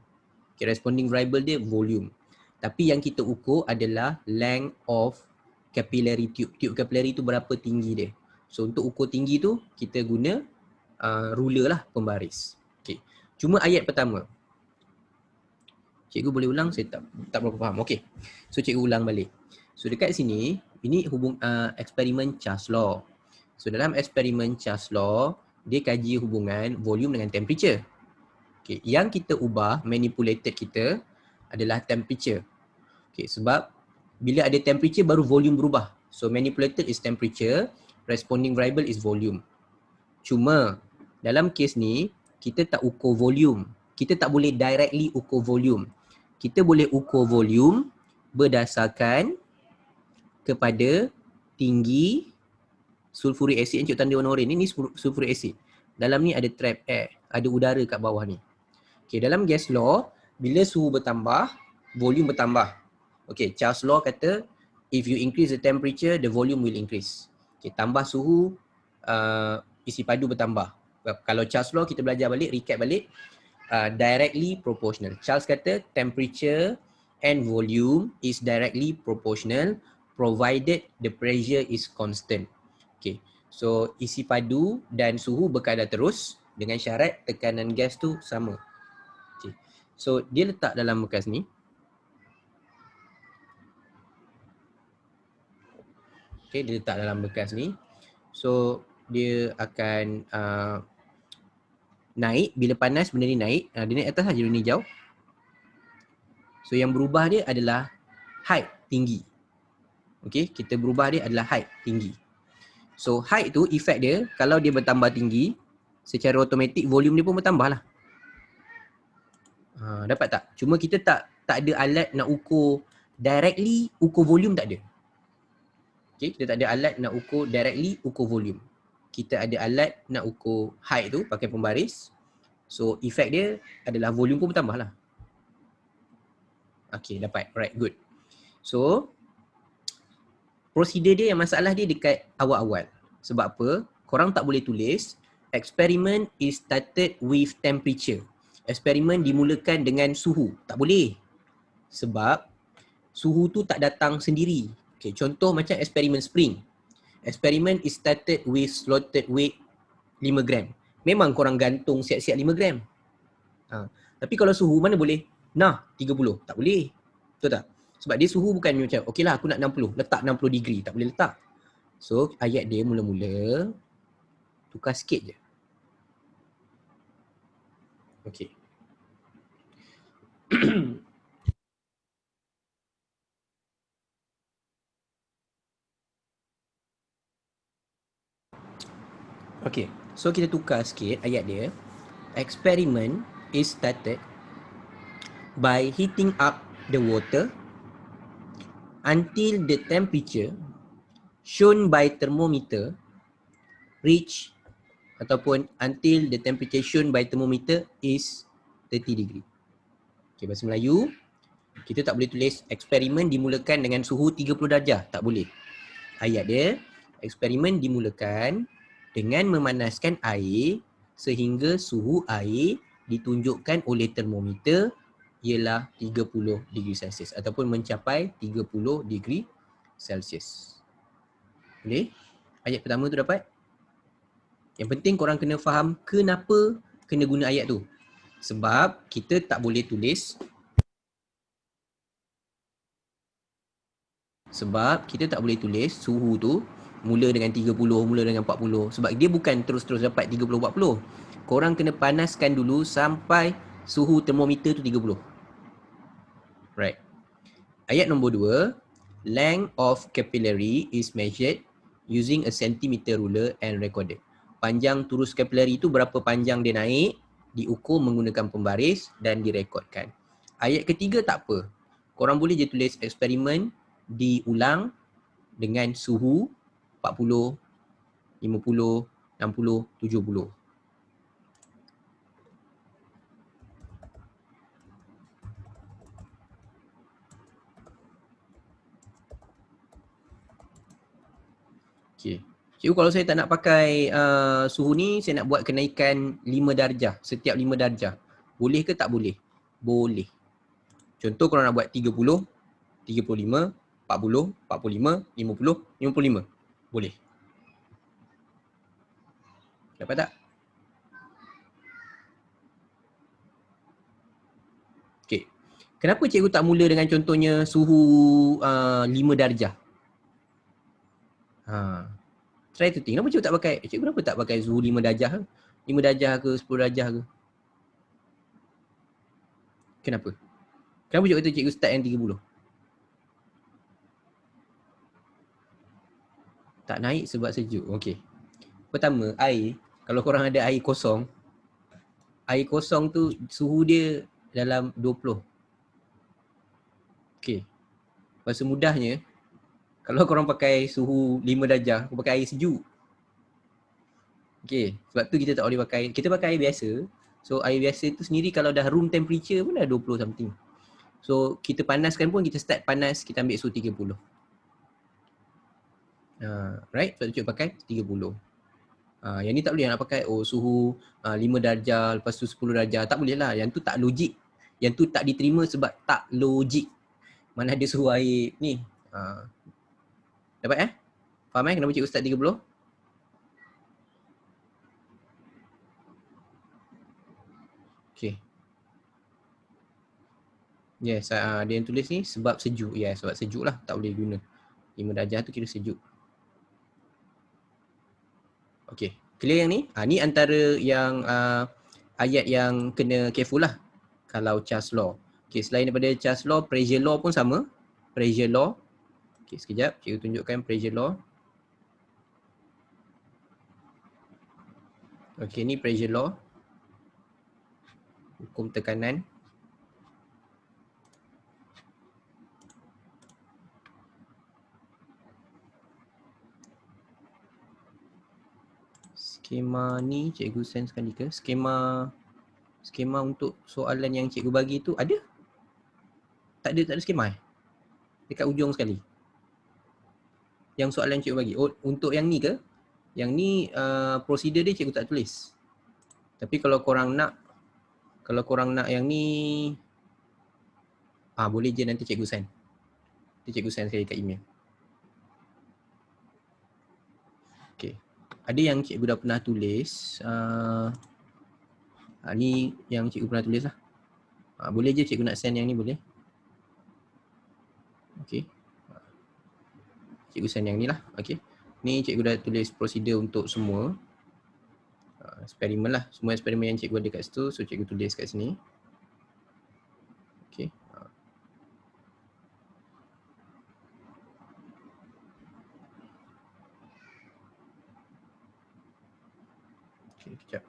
Okay, responding variable dia volume. Tapi yang kita ukur adalah length of capillary tube. Tube capillary tu berapa tinggi dia. So untuk ukur tinggi tu, kita guna ruler lah, pembaris. Okay, cuma ayat pertama. Cikgu boleh ulang, saya tak berapa faham. Okay, so cikgu ulang balik. So dekat sini, ini eksperimen Charles Law. So dalam eksperimen Charles Law, dia kaji hubungan volume dengan temperature. Okay, yang kita ubah, manipulated kita adalah temperature. Okay, sebab bila ada temperature baru volume berubah. So manipulated is temperature, responding variable is volume. Cuma dalam kes ni, kita tak ukur volume. Kita tak boleh directly ukur volume. Kita boleh ukur volume berdasarkan kepada tinggi sulfuric acid yang cikgu tanda warna oranye ni sulfuric acid. Dalam ni ada trap air, ada udara kat bawah ni. Okay, dalam gas law, bila suhu bertambah, volume bertambah. Okay, Charles Law kata, if you increase the temperature, the volume will increase. Okay, tambah suhu, isi padu bertambah. Kalau Charles Law, kita belajar balik, recap balik, directly proportional. Charles kata, temperature and volume is directly proportional provided the pressure is constant. Okay, so isi padu dan suhu berkadar terus dengan syarat tekanan gas tu sama. Okay, so dia letak dalam bekas ni. Okay, dia letak dalam bekas ni. So dia akan naik. Bila panas benda ni naik, dia naik atas saja warna hijau. So yang berubah dia adalah height, tinggi. Okay, kita berubah dia adalah height, tinggi. So height tu efek dia, kalau dia bertambah tinggi, secara automatik volume dia pun bertambah lah. Dapat tak? Cuma kita tak ada alat nak ukur directly, ukur volume tak ada. Okay, kita tak ada alat nak ukur directly, ukur volume. Kita ada alat nak ukur height tu pakai pembaris. So efek dia adalah volume pun bertambah lah. Okay, dapat. Alright, good. So prosedur dia yang masalah dia dekat awal-awal. Sebab apa? Korang tak boleh tulis experiment is started with temperature. Eksperimen dimulakan dengan suhu. Tak boleh. Sebab suhu tu tak datang sendiri. Okay, contoh macam eksperimen spring. Eksperimen is started with slotted weight 5 gram. Memang korang gantung siap-siap 5 gram. Tapi kalau suhu mana boleh? 30. Tak boleh. Betul tak? Sebab dia suhu bukan macam, okey lah aku nak 60, letak 60 degree. Tak boleh letak. So ayat dia mula-mula tukar sikit je. Okey. Okey. So kita tukar sikit ayat dia. Experiment is started by heating up the water until the temperature shown by thermometer reach ataupun until the temperature shown by thermometer is 30 degree. Okay, bahasa Melayu, kita tak boleh tulis eksperimen dimulakan dengan suhu 30 darjah. Tak boleh. Ayat dia, eksperimen dimulakan dengan memanaskan air sehingga suhu air ditunjukkan oleh termometer ialah 30 degree Celsius ataupun mencapai 30 degree Celsius. Boleh? Ayat pertama tu dapat? Yang penting korang kena faham kenapa kena guna ayat tu. Sebab kita tak boleh tulis suhu tu mula dengan 30, mula dengan 40. Sebab dia bukan terus-terus dapat 30-40. Korang kena panaskan dulu sampai suhu termometer tu 30. Right. Ayat nombor 2. Length of capillary is measured using a centimeter ruler and recorded. Panjang turus capillary tu berapa panjang dia naik, diukur menggunakan pembaris dan direkodkan. Ayat ketiga tak apa. Korang boleh je tulis eksperimen diulang dengan suhu 40, 50, 60, 70. Okay. Cikgu, kalau saya tak nak pakai suhu ni, saya nak buat kenaikan 5 darjah, setiap 5 darjah. Boleh ke tak boleh? Boleh. Contoh korang nak buat 30, 35, 40, 45, 50, 55. Boleh. Dapat tak? Okay. Kenapa cikgu tak mula dengan contohnya suhu 5 darjah? Try to think. Kenapa cikgu tak pakai? Cikgu kenapa tak pakai suhu 5 darjah ke? 5 darjah ke 10 darjah ke? Kenapa? Kenapa cikgu kata cikgu start yang 30? Tak naik sebab sejuk. Okey. Pertama, air. Kalau korang ada air kosong tu suhu dia dalam 20. Okey. Bahasa mudahnya, kalau korang pakai suhu 5 darjah, korang pakai air sejuk. Okey. Sebab tu kita tak boleh pakai, kita pakai air biasa. So air biasa tu sendiri kalau dah room temperature pun dah 20 something. So kita panaskan pun, kita start panas, kita ambil suhu 30. Right? Sebab tu cikgu pakai 30. Yang ni tak boleh nak pakai suhu 5 darjah, lepas tu 10 darjah. Tak boleh lah. Yang tu tak logik. Yang tu tak diterima sebab tak logik. Mana ada suhu air ni. Dapat Faham kenapa cikgu start 30? Okay. Yes, dia yang tulis ni sebab sejuk. Ya, sebab sejuk lah. Tak boleh guna. 5 darjah tu kira sejuk. Okay, clear yang ni? Ni antara yang ayat yang kena careful lah kalau charge law. Okay, selain daripada charge law, pressure law pun sama. Pressure law. Okay, sekejap. Cikgu tunjukkan pressure law. Okay, ni pressure law. Hukum tekanan. Skema ni cikgu send sekali ke? Skema untuk soalan yang cikgu bagi tu ada? Tak ada skema dekat ujung sekali. Yang soalan cikgu bagi. Oh, untuk yang ni ke? Yang ni prosedur dia cikgu tak tulis. Tapi kalau korang nak yang ni boleh je nanti cikgu send. Nanti cikgu send sekali kat email. Okay. Ada yang cikgu dah pernah tulis. Ni yang cikgu pernah tulis lah. Boleh je cikgu nak send yang ni boleh. Okay. Cikgu send yang ni lah. Okay. Ni cikgu dah tulis prosedur untuk semua. Eksperimen lah. Semua eksperimen yang cikgu ada kat situ. So cikgu tulis kat sini. Okay. Okay, kejap.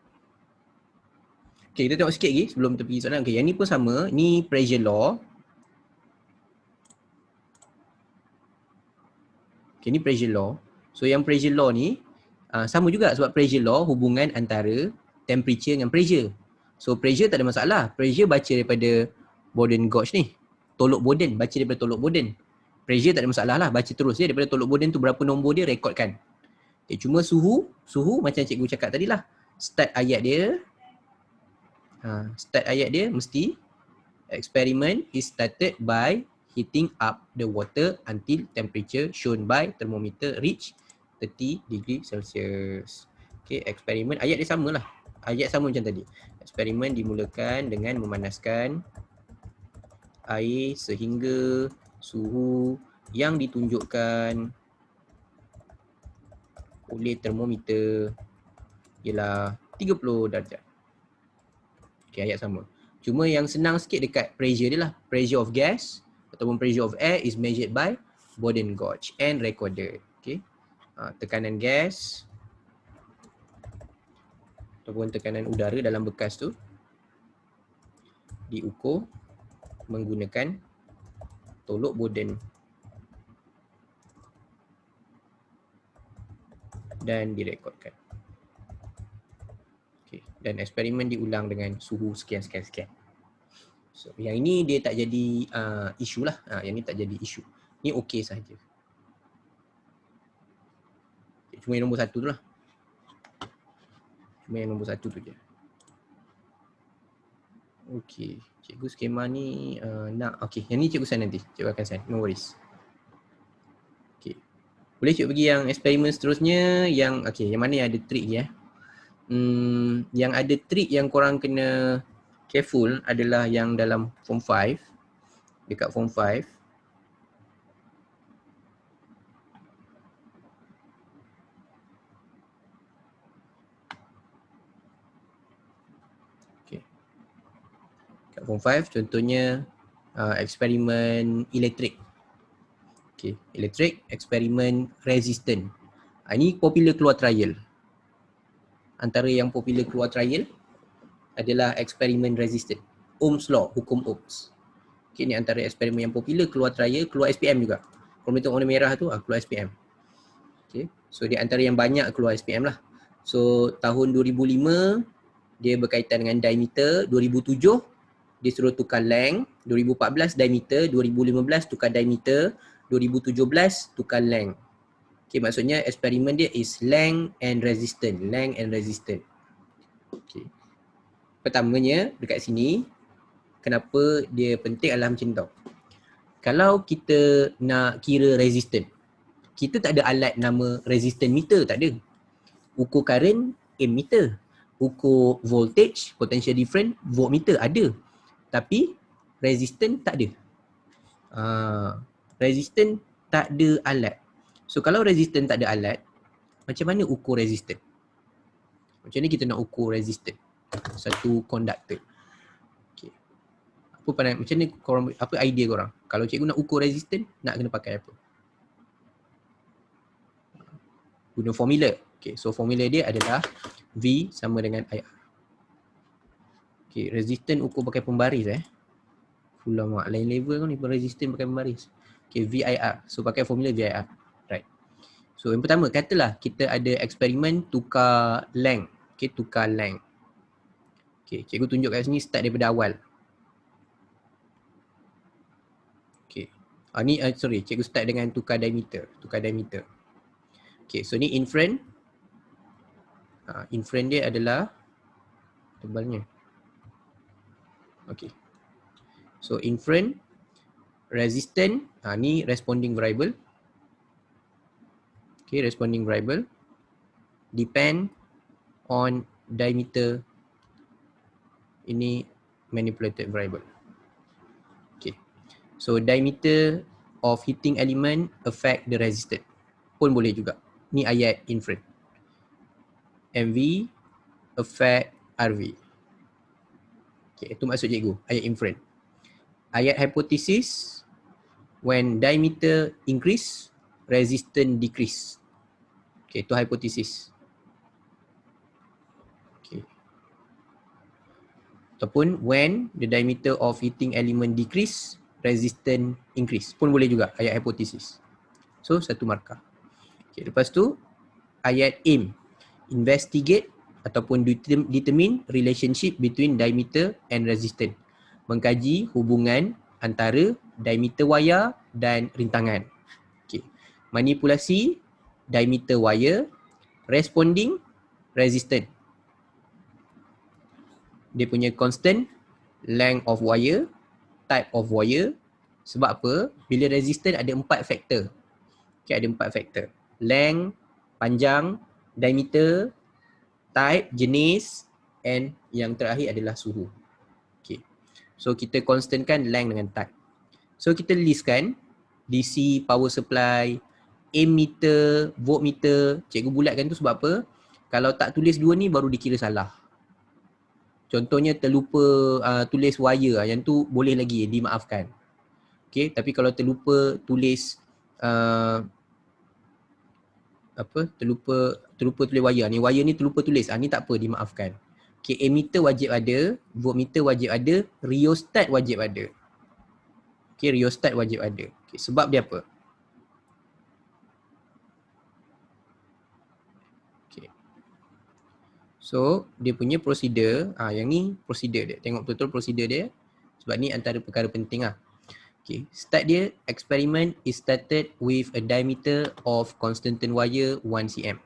Okay, kita tengok sikit lagi sebelum kita pergi soalan. Okay, yang ni pun sama. Ni pressure law. Okay, ni pressure law. So yang pressure law ni sama juga sebab pressure law hubungan antara temperature dengan pressure. So pressure tak ada masalah. Pressure baca daripada Boden gauge ni. Tolok Boden, baca daripada tolok Boden. Pressure tak ada masalah lah, baca terus je daripada tolok Boden tu berapa nombor dia rekodkan. Okay, cuma suhu macam cikgu cakap tadi lah. Start ayat dia mesti experiment is started by heating up the water until temperature shown by thermometer reach 30 degree Celsius. Okay, eksperimen ayat dia sama lah. Ayat sama macam tadi. Eksperimen dimulakan dengan memanaskan air sehingga suhu yang ditunjukkan oleh termometer ialah 30 darjah. Okay, ayat sama. Cuma yang senang sikit dekat pressure dia lah. Pressure of gas ataupun pressure of air is measured by Boden gauge and recorded. Okay. Tekanan gas ataupun tekanan udara dalam bekas tu diukur menggunakan tolok Boden dan direkodkan. Okay. Dan eksperimen diulang dengan suhu sekian. So, yang ini dia tak jadi isu lah. Yang ni tak jadi isu. Ni okey sahaja. Okay, cuma yang nombor 1 tu lah. Cuma yang nombor 1 tu je. Okey. Cikgu skema ni nak. Okey, yang ni cikgu send nanti. Cikgu akan send. No worries. Okey. Boleh cikgu pergi yang eksperimen seterusnya. Okey, yang mana yang ada trik ni yang ada trik yang korang kena careful adalah yang dalam form 5. Dekat form 5. Form 5 contohnya eksperimen elektrik. Okay, elektrik, eksperimen resistant. Ini popular keluar trial. Antara yang popular keluar trial adalah eksperimen resistant. Ohm's law, hukum Ohms. Okay, ni antara eksperimen yang popular keluar trial, keluar SPM juga. Kalau kita tengok warna merah tu, keluar SPM. Okay, so dia antara yang banyak keluar SPM lah. So tahun 2005 dia berkaitan dengan diameter, 2007 dia suruh tukar length, 2014 diameter, 2015 tukar diameter, 2017 tukar length. Okay, maksudnya eksperimen dia is length and resistance. Okay. Pertamanya dekat sini, kenapa dia penting adalah macam tu. Kalau kita nak kira resistance, kita tak ada alat nama resistance meter, tak ada. Ukur current, ammeter. Ukur voltage, potential difference, voltmeter ada. Tapi resistance tak ada. Resistance tak ada alat. So kalau resistance tak ada alat, macam mana ukur resistance? Macam ni kita nak ukur resistance satu conductor. Okay. Apa pandang, macam ni korang, apa idea korang? Kalau cikgu nak ukur resistance, nak kena pakai apa? Guna formula. Okay, so formula dia adalah V sama dengan IR. Okay, resistance ukur pakai pembaris Mak, lain level kan ni resistance pakai pembaris. Okay, VIR. So pakai formula VIR. Right. So yang pertama, katalah kita ada eksperimen tukar length. Okay, tukar length. Okay, cikgu tunjuk kat sini start daripada awal. Okay. Ni sorry, cikgu start dengan tukar diameter. Tukar diameter. Okay, so ni inference. Inference dia adalah tebalnya. Okay. So inference, resistance, ni responding variable. Okay, responding variable depend on diameter. Ini manipulated variable. Okay. So diameter of heating element affect the resistance. Pun boleh juga. Ni ayat inference. MV affect RV. Okay, itu maksud cikgu, ayat inference. Ayat hypothesis, when diameter increase, resistance decrease. Okay, itu hypothesis. Okay. Ataupun when the diameter of heating element decrease, resistance increase. Pun boleh juga ayat hypothesis. So, satu markah. Okay, lepas tu, ayat aim. Investigate ataupun determine relationship between diameter and resistance. Mengkaji hubungan antara diameter wayar dan rintangan. Okay. Manipulasi diameter wire, responding resistance. Dia punya constant, length of wire, type of wire. Sebab apa? Bila resistance ada 4 faktor. Okay, ada 4 faktor. Length, panjang, diameter, type, jenis, and yang terakhir adalah suhu. Okay. So kita constantkan length dengan type. So kita listkan DC power supply, ammeter, voltmeter. Cikgu bulatkan tu sebab apa? Kalau tak tulis dua ni baru dikira salah. Contohnya terlupa tulis wire, yang tu boleh lagi dimaafkan. Okay, tapi kalau terlupa tulis terlupa tulis wire. Ni wire ni terlupa tulis. Ni tak apa, dimaafkan. Okay, ammeter wajib ada, voltmeter wajib ada, rheostat wajib ada. Okay, rheostat wajib ada. Okay, sebab dia apa? Okay. So, dia punya prosedur, yang ni prosedur dia. Tengok betul-betul prosedur dia. Sebab ni antara perkara penting lah. Okay, start dia, experiment is started with a diameter of constantan wire 1 cm.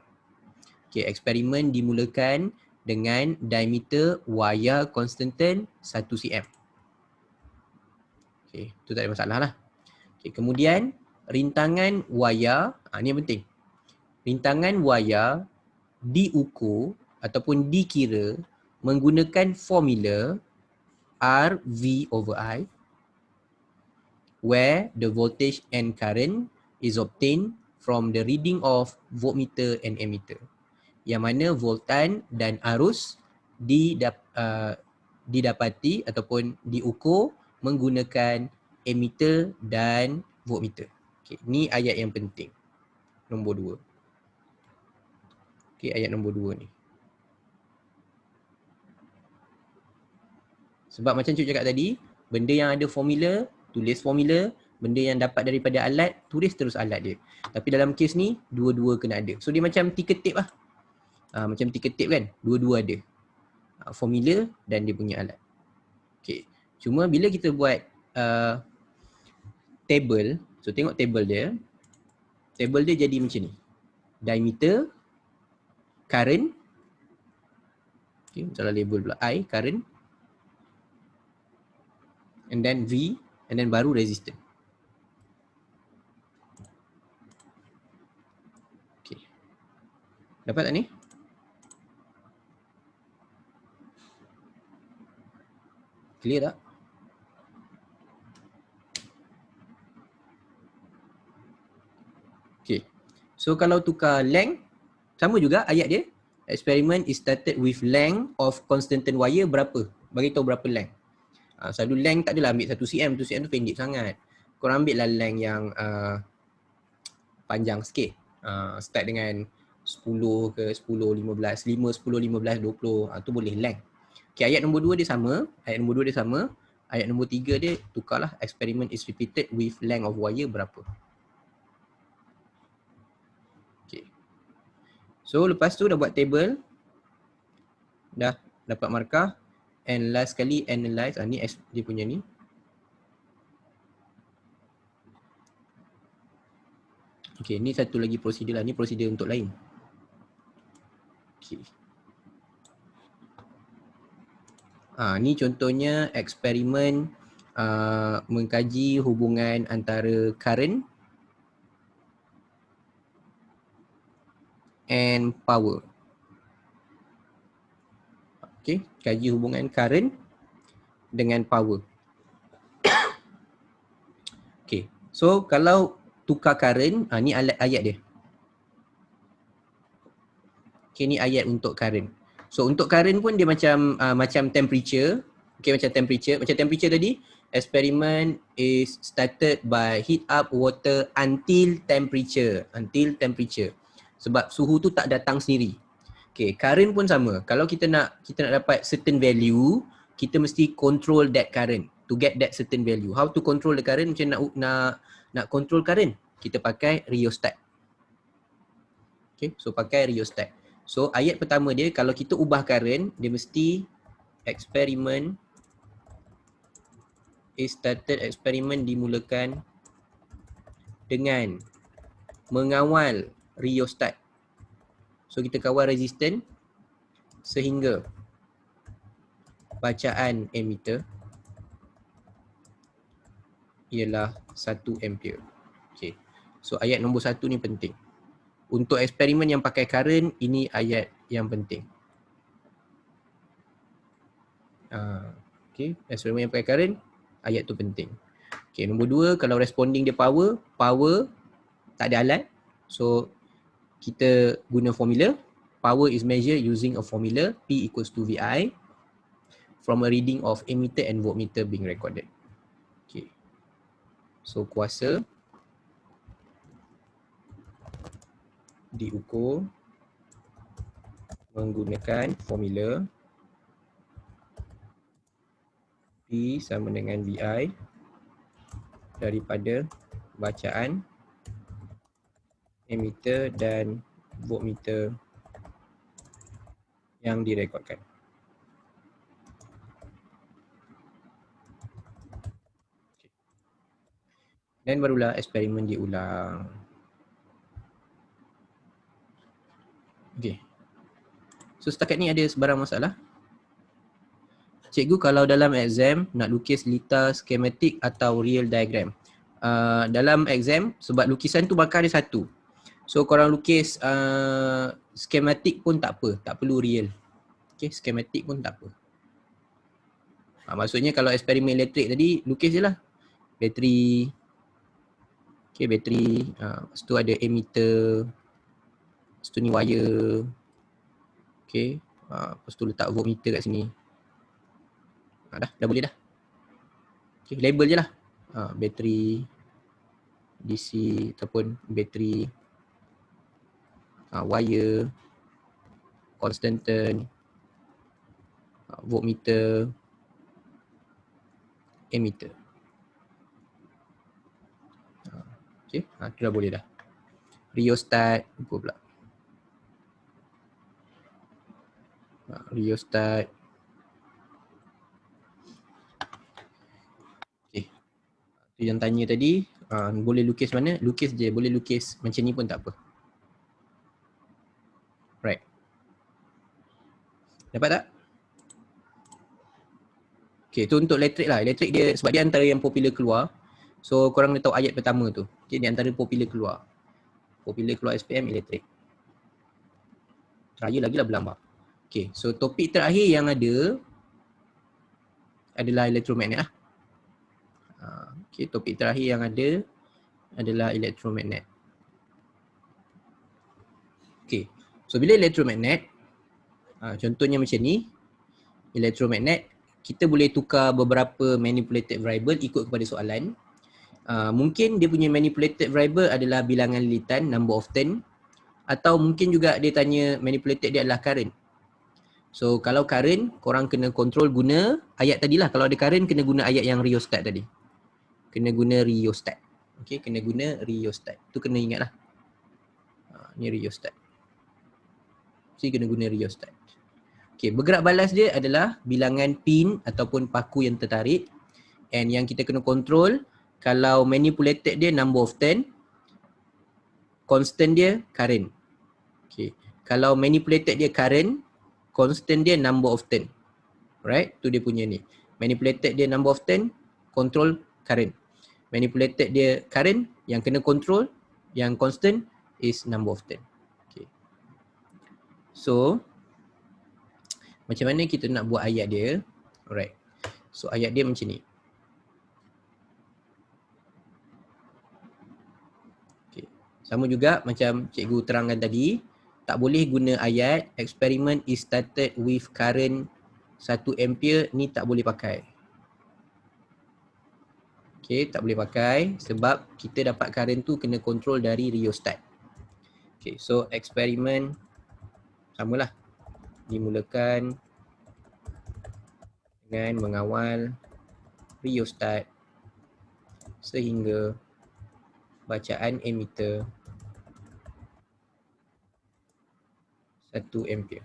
Okay, eksperimen dimulakan dengan diameter wayar konstantan 1 cm. Okay, itu tak ada masalah lah. Okay, kemudian rintangan wayar, ni yang penting. Rintangan wayar diukur ataupun dikira menggunakan formula RV/I, where the voltage and current is obtained from the reading of voltmeter and ammeter. Yang mana voltan dan arus didapati ataupun diukur menggunakan ammeter dan voltmeter. Okay, ni ayat yang penting. Nombor 2. Okay, ayat nombor 2 ni. Sebab macam cikgu cakap tadi, benda yang ada formula, tulis formula. Benda yang dapat daripada alat, tulis terus alat dia. Tapi dalam kes ni, dua-dua kena ada. So dia macam ticker tape lah. Macam ticker tape kan, dua-dua ada. Formula dan dia punya alat. Okay. Cuma bila kita buat table, so tengok table dia. Table dia jadi macam ni. Diameter, current, okay, salah label pula, I, current, and then V, and then baru resistance. Okay. Dapat tak ni? Clear tak? Okay. So kalau tukar length, sama juga ayat dia. Experiment is started with length of constant wire berapa? Bagi tahu berapa length. Selalu length tak adalah ambil 1 cm, 1 cm tu pendek sangat. Korang ambil lah length yang panjang sikit. Start dengan 10 ke 10, 15, 5, 10, 15, 20. Tu boleh length. Okay, ayat nombor 2 dia sama. Ayat nombor 2 dia sama. Ayat nombor 3 dia tukarlah. Experiment is repeated with length of wire berapa. Okay. So lepas tu dah buat table. Dah dapat markah. And last kali analyze. Ni dia punya ni. Okay, ni satu lagi prosedur lah. Ni prosedur untuk lain. Okay. Ni contohnya eksperimen mengkaji hubungan antara current and power. Okay, kaji hubungan current dengan power. Okay, so kalau tukar current, ni ayat dia. Okay, ni ayat untuk current. So untuk current pun dia macam temperature. Okay, macam temperature tadi, experiment is started by heat up water until temperature. Sebab suhu tu tak datang sendiri. Okay, current pun sama. Kalau kita nak dapat certain value, kita mesti control that current to get that certain value. How to control the current? Macam nak control current, kita pakai rheostat. Okay, so pakai rheostat. So ayat pertama dia, kalau kita ubah current, dia mesti experiment is started, eksperimen dimulakan dengan mengawal rheostat. So kita kawal resistan sehingga bacaan emitter ialah 1 ampere. Okay. So ayat nombor 1 ni penting. Untuk eksperimen yang pakai current, ini ayat yang penting. Okay, eksperimen yang pakai current, ayat tu penting. Okay, nombor 2, kalau responding dia power tak ada alat. So kita guna formula. Power is measured using a formula P equals to VI from a reading of ammeter and voltmeter being recorded. Okay. So kuasa diukur menggunakan formula P sama dengan VI daripada bacaan ammeter dan voltmeter yang direkodkan. Dan barulah eksperimen diulang. Okay. So setakat ni ada sebarang masalah? Cikgu kalau dalam exam nak lukis litar skematik atau real diagram. Dalam exam, sebab lukisan tu bakal ada satu. So korang lukis skematik pun tak apa, tak perlu real. Okay, skematik pun tak apa. Maksudnya kalau eksperimen elektrik tadi, lukis je lah. Bateri. Okay, bateri. Lepas tu ada ammeter. Lepas tu ni wire. Okay. Lepas tu letak voltmeter kat sini. Dah boleh dah. Okay, label je lah. Bateri DC ataupun bateri wire, konstanten, voltmeter, ammeter. Okay, tu dah boleh dah. Rheostat, lupa pula. Rheostat. Okay. Tu yang tanya tadi, boleh lukis mana? Lukis je, boleh lukis macam ni pun tak apa. Right. Dapat tak? Okay, tu untuk elektrik lah. Elektrik dia, sebab dia antara yang popular keluar. So korang dah tahu ayat pertama tu. Okay, dia antara popular keluar. Popular keluar SPM elektrik. Raya lagi lah berlambak. Okay, so topik terakhir yang ada adalah elektromagnet lah. Okay, topik terakhir yang ada adalah elektromagnet. Okay, so bila elektromagnet, Contohnya macam ni, elektromagnet, kita boleh tukar beberapa manipulated variable ikut kepada soalan. Mungkin dia punya manipulated variable adalah bilangan lilitan, number of turn, atau mungkin juga dia tanya manipulated dia adalah current. So kalau current, korang kena control guna ayat tadilah. Kalau ada current, kena guna ayat yang rheostat tadi. Kena guna rheostat. Okay, kena guna rheostat. Tu kena ingat lah. Ni rheostat. So kena guna rheostat. Okay, bergerak balas dia adalah bilangan pin ataupun paku yang tertarik. And yang kita kena control, kalau manipulated dia number of turn, constant dia current. Okay. Kalau manipulated dia current, constant dia number of turn. Right? Tu dia punya ni. Manipulated dia number of turn, control current. Manipulated dia current, yang kena control, yang constant is number of turn. Okay. So, macam mana kita nak buat ayat dia? Alright. So, ayat dia macam ni. Okay. Sama juga macam cikgu terangkan tadi, tak boleh guna ayat experiment is started with current 1 ampere, ni tak boleh pakai. Okay, tak boleh pakai sebab kita dapat current tu kena control dari rheostat. Okay, so eksperimen samalah. Dimulakan dengan mengawal rheostat sehingga bacaan emitter 1 ampere.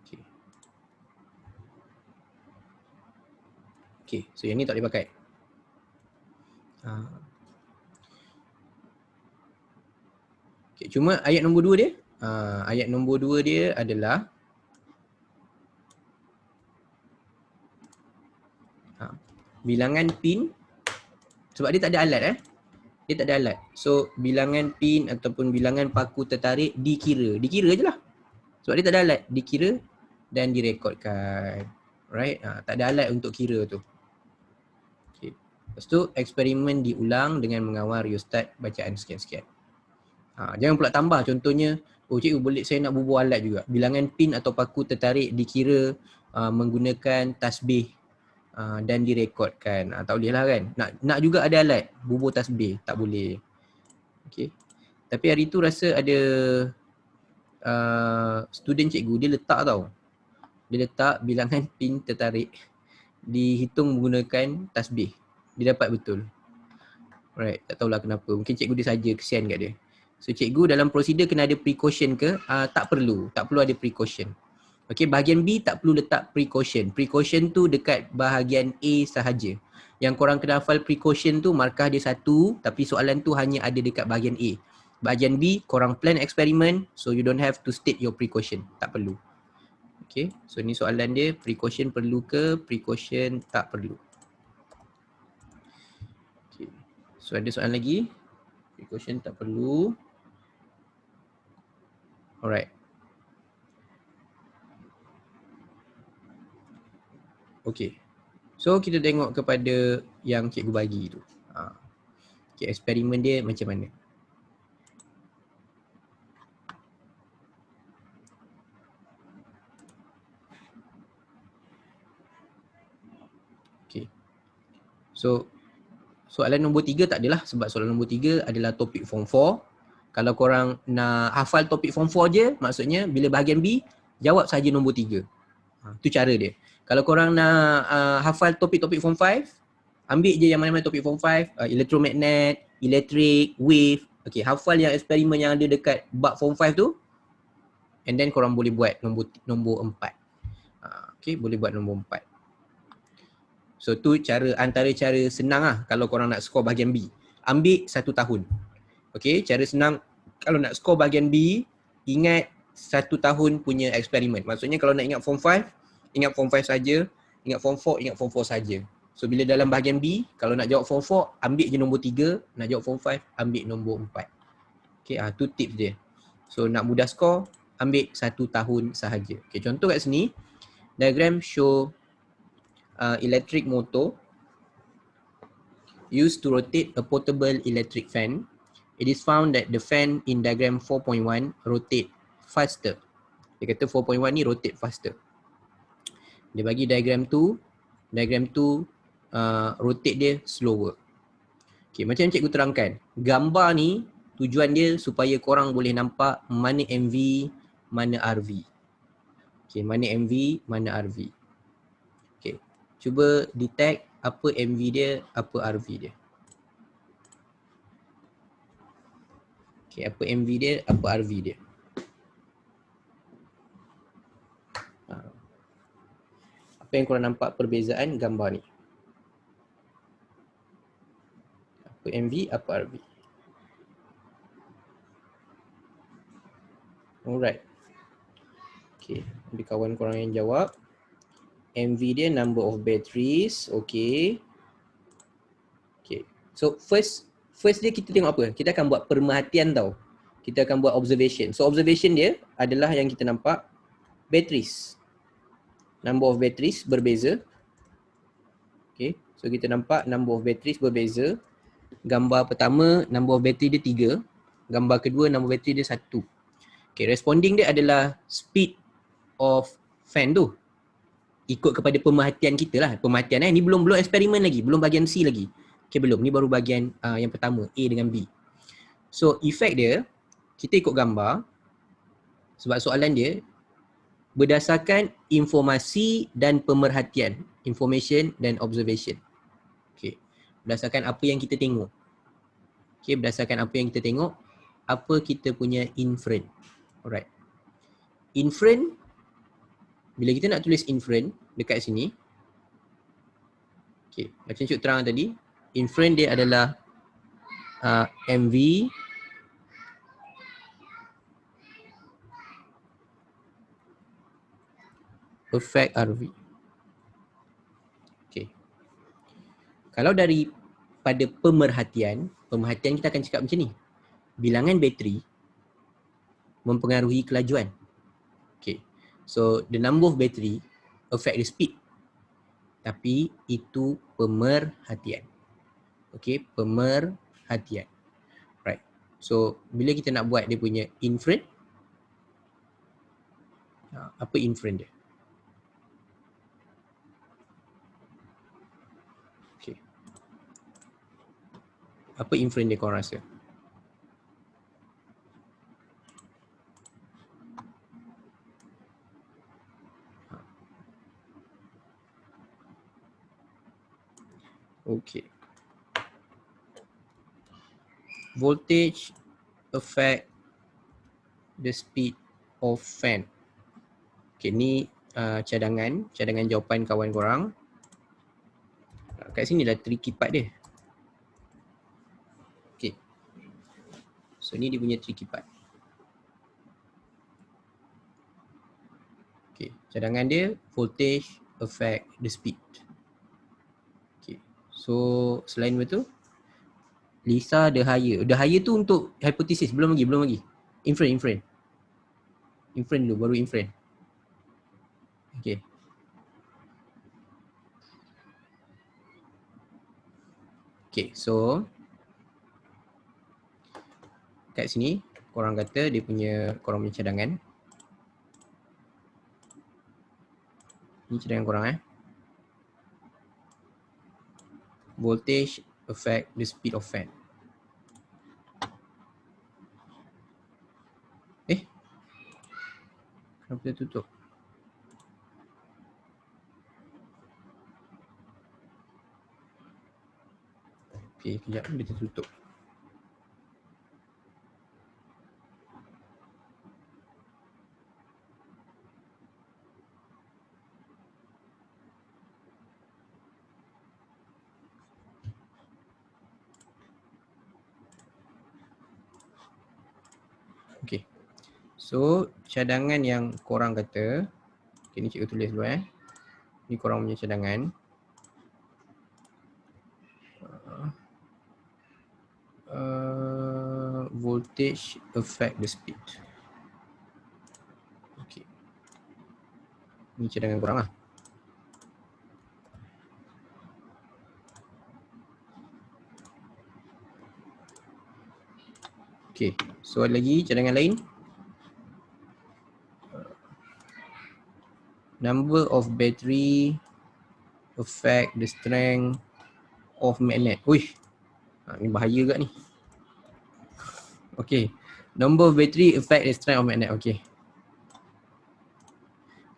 Okay. Okay, so yang ni tak boleh pakai. Okay, cuma ayat nombor 2 dia, ayat nombor 2 dia adalah bilangan pin, sebab dia tak ada alat dia tak ada alat. So bilangan pin ataupun bilangan paku tertarik dikira je lah. Sebab dia tak ada alat, dikira dan direkodkan. Right? Tak ada alat untuk kira tu. Okay. Lepas tu eksperimen diulang dengan mengawal rheostat bacaan sekian-sekian. Jangan pula tambah, contohnya, oh cikgu boleh saya nak bubuh alat juga. Bilangan pin atau paku tertarik dikira menggunakan tasbih dan direkodkan. Tak boleh lah kan. Nak juga ada alat, bubuh tasbih, tak boleh. Okay. Tapi hari tu rasa ada student cikgu, dia letak tau. Dia letak bilangan pin tertarik dihitung menggunakan tasbih. Dia dapat betul. Right, tak tahulah kenapa. Mungkin cikgu dia saja, kesian kat dia. So cikgu dalam prosedur kena ada precaution ke? Tak perlu ada precaution. Okay, bahagian B tak perlu letak precaution. Precaution tu dekat bahagian A sahaja. Yang korang kena hafal precaution tu markah dia 1, tapi soalan tu hanya ada dekat bahagian A. Bahagian B, korang plan eksperimen, so you don't have to state your precaution. Tak perlu. Okay, so ni soalan dia, precaution perlu ke? Precaution tak perlu. Okay, so ada soalan lagi? Precaution tak perlu. Alright. Okay. So kita tengok kepada yang cikgu bagi tu. Okay, eksperimen dia macam mana? Okay. So soalan nombor 3 tak adalah, sebab soalan nombor 3 adalah topik form 4. Kalau korang nak hafal topik form 4 je, maksudnya bila bahagian B, jawab saja nombor 3. Tu cara dia. Kalau korang nak hafal topik-topik form 5, ambil je yang mana-mana topik form 5, elektromagnet, elektrik, wave. Okay, hafal yang eksperimen yang ada dekat bab form 5 tu. And then korang boleh buat nombor 4. Okay, boleh buat nombor 4. So tu antara cara senang lah kalau korang nak skor bahagian B. Ambil 1 tahun. Okay, cara senang kalau nak skor bahagian B, ingat 1 tahun punya eksperimen. Maksudnya kalau nak ingat form 5, ingat form 5 saja. Ingat form 4, ingat form 4 saja. So bila dalam bahagian B, kalau nak jawab form 4, ambil je nombor 3. Nak jawab form 5, ambil nombor 4. Okay, tu tips dia. So nak mudah skor, ambil 1 tahun sahaja. Okay, contoh kat sini, diagram show electric motor used to rotate a portable electric fan It is found that the fan in diagram 4.1 rotate faster. Dia kata 4.1 ni rotate faster. Dia bagi diagram 2 rotate dia slower. Okay, macam cikgu terangkan, gambar ni tujuan dia supaya korang boleh nampak mana MV, mana RV. Okay, mana MV, mana RV. Okay, cuba detect apa MV dia, apa RV dia. Okay, apa MV dia, apa RV dia. Apa yang korang nampak perbezaan gambar ni? Apa MV, apa RV. Alright. Okay, ada kawan korang yang jawab. MV dia number of batteries. Okay. Okay. So first dia kita tengok apa? Kita akan buat pemerhatian tau. Kita akan buat observation. So observation dia adalah yang kita nampak batteries. Number of batteries berbeza. Okay. So kita nampak number of batteries berbeza. Gambar pertama number of battery dia 3. Gambar kedua number of battery dia 1. Okay. Responding dia adalah speed of fan tu. Ikut kepada pemerhatian kita lah. Pemerhatian ni belum eksperimen lagi. Belum bahagian C lagi. Okay, belum. Ni baru bahagian yang pertama, A dengan B. So, efek dia, kita ikut gambar. Sebab soalan dia, berdasarkan informasi dan pemerhatian. Information dan observation. Okay. Berdasarkan apa yang kita tengok. Okay, berdasarkan apa yang kita tengok, apa kita punya inference. Alright. Inference, bila kita nak tulis inference dekat sini, okay, macam Cuk terang tadi, inference dia adalah MV effect RV. Okay. Kalau dari pada pemerhatian kita akan cakap macam ni. Bilangan bateri mempengaruhi kelajuan. Okay. So the number of battery affect the speed. Tapi itu pemerhatian. Okay, pemerhatian. Right. So bila kita nak buat dia punya inference, apa inference dia? Okay. Apa inference dia korang rasa? Okay. Voltage affect the speed of fan. Okay, ni cadangan jawapan kawan korang. Kat sini dah tricky part dia. Okay. So ni dia punya tricky part. Okay, cadangan dia voltage affect the speed. Okay. So selain itu, Lisa the higher. The higher tu untuk hypothesis, belum lagi. Inference dulu, baru inference. Okay. Okay, so kat sini korang kata dia punya, korang punya cadangan. Ni cadangan korang voltage affect the speed of fan. Kenapa dia tutup? Okay, kejap dia tertutup. Okay. So, cadangan yang korang kata, okay, ni cikgu tulis dulu ni korang punya cadangan. Voltage affect the speed. Okay. Ni cadangan korang lah. Okay, soal lagi, cadangan lain. Number of battery affect the strength of magnet. Uish, ni bahaya kat ni. Okay, number of battery affect the strength of magnet. Okay.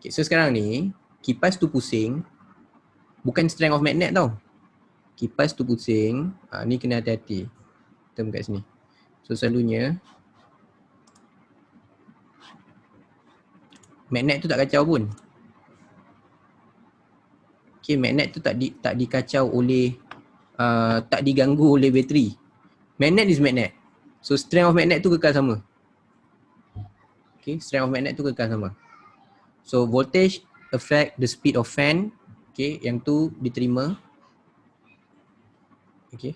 Okay, so sekarang ni kipas tu pusing, bukan strength of magnet tau. Kipas tu pusing, ni kena hati-hati term kat sini. So selalunya magnet tu tak kacau pun. Okay, magnet tu tak dikacau oleh tak diganggu oleh bateri. Magnet is magnet. So strength of magnet tu kekal sama. Okay, strength of magnet tu kekal sama. So voltage affect the speed of fan. Okay, yang tu diterima. Okay,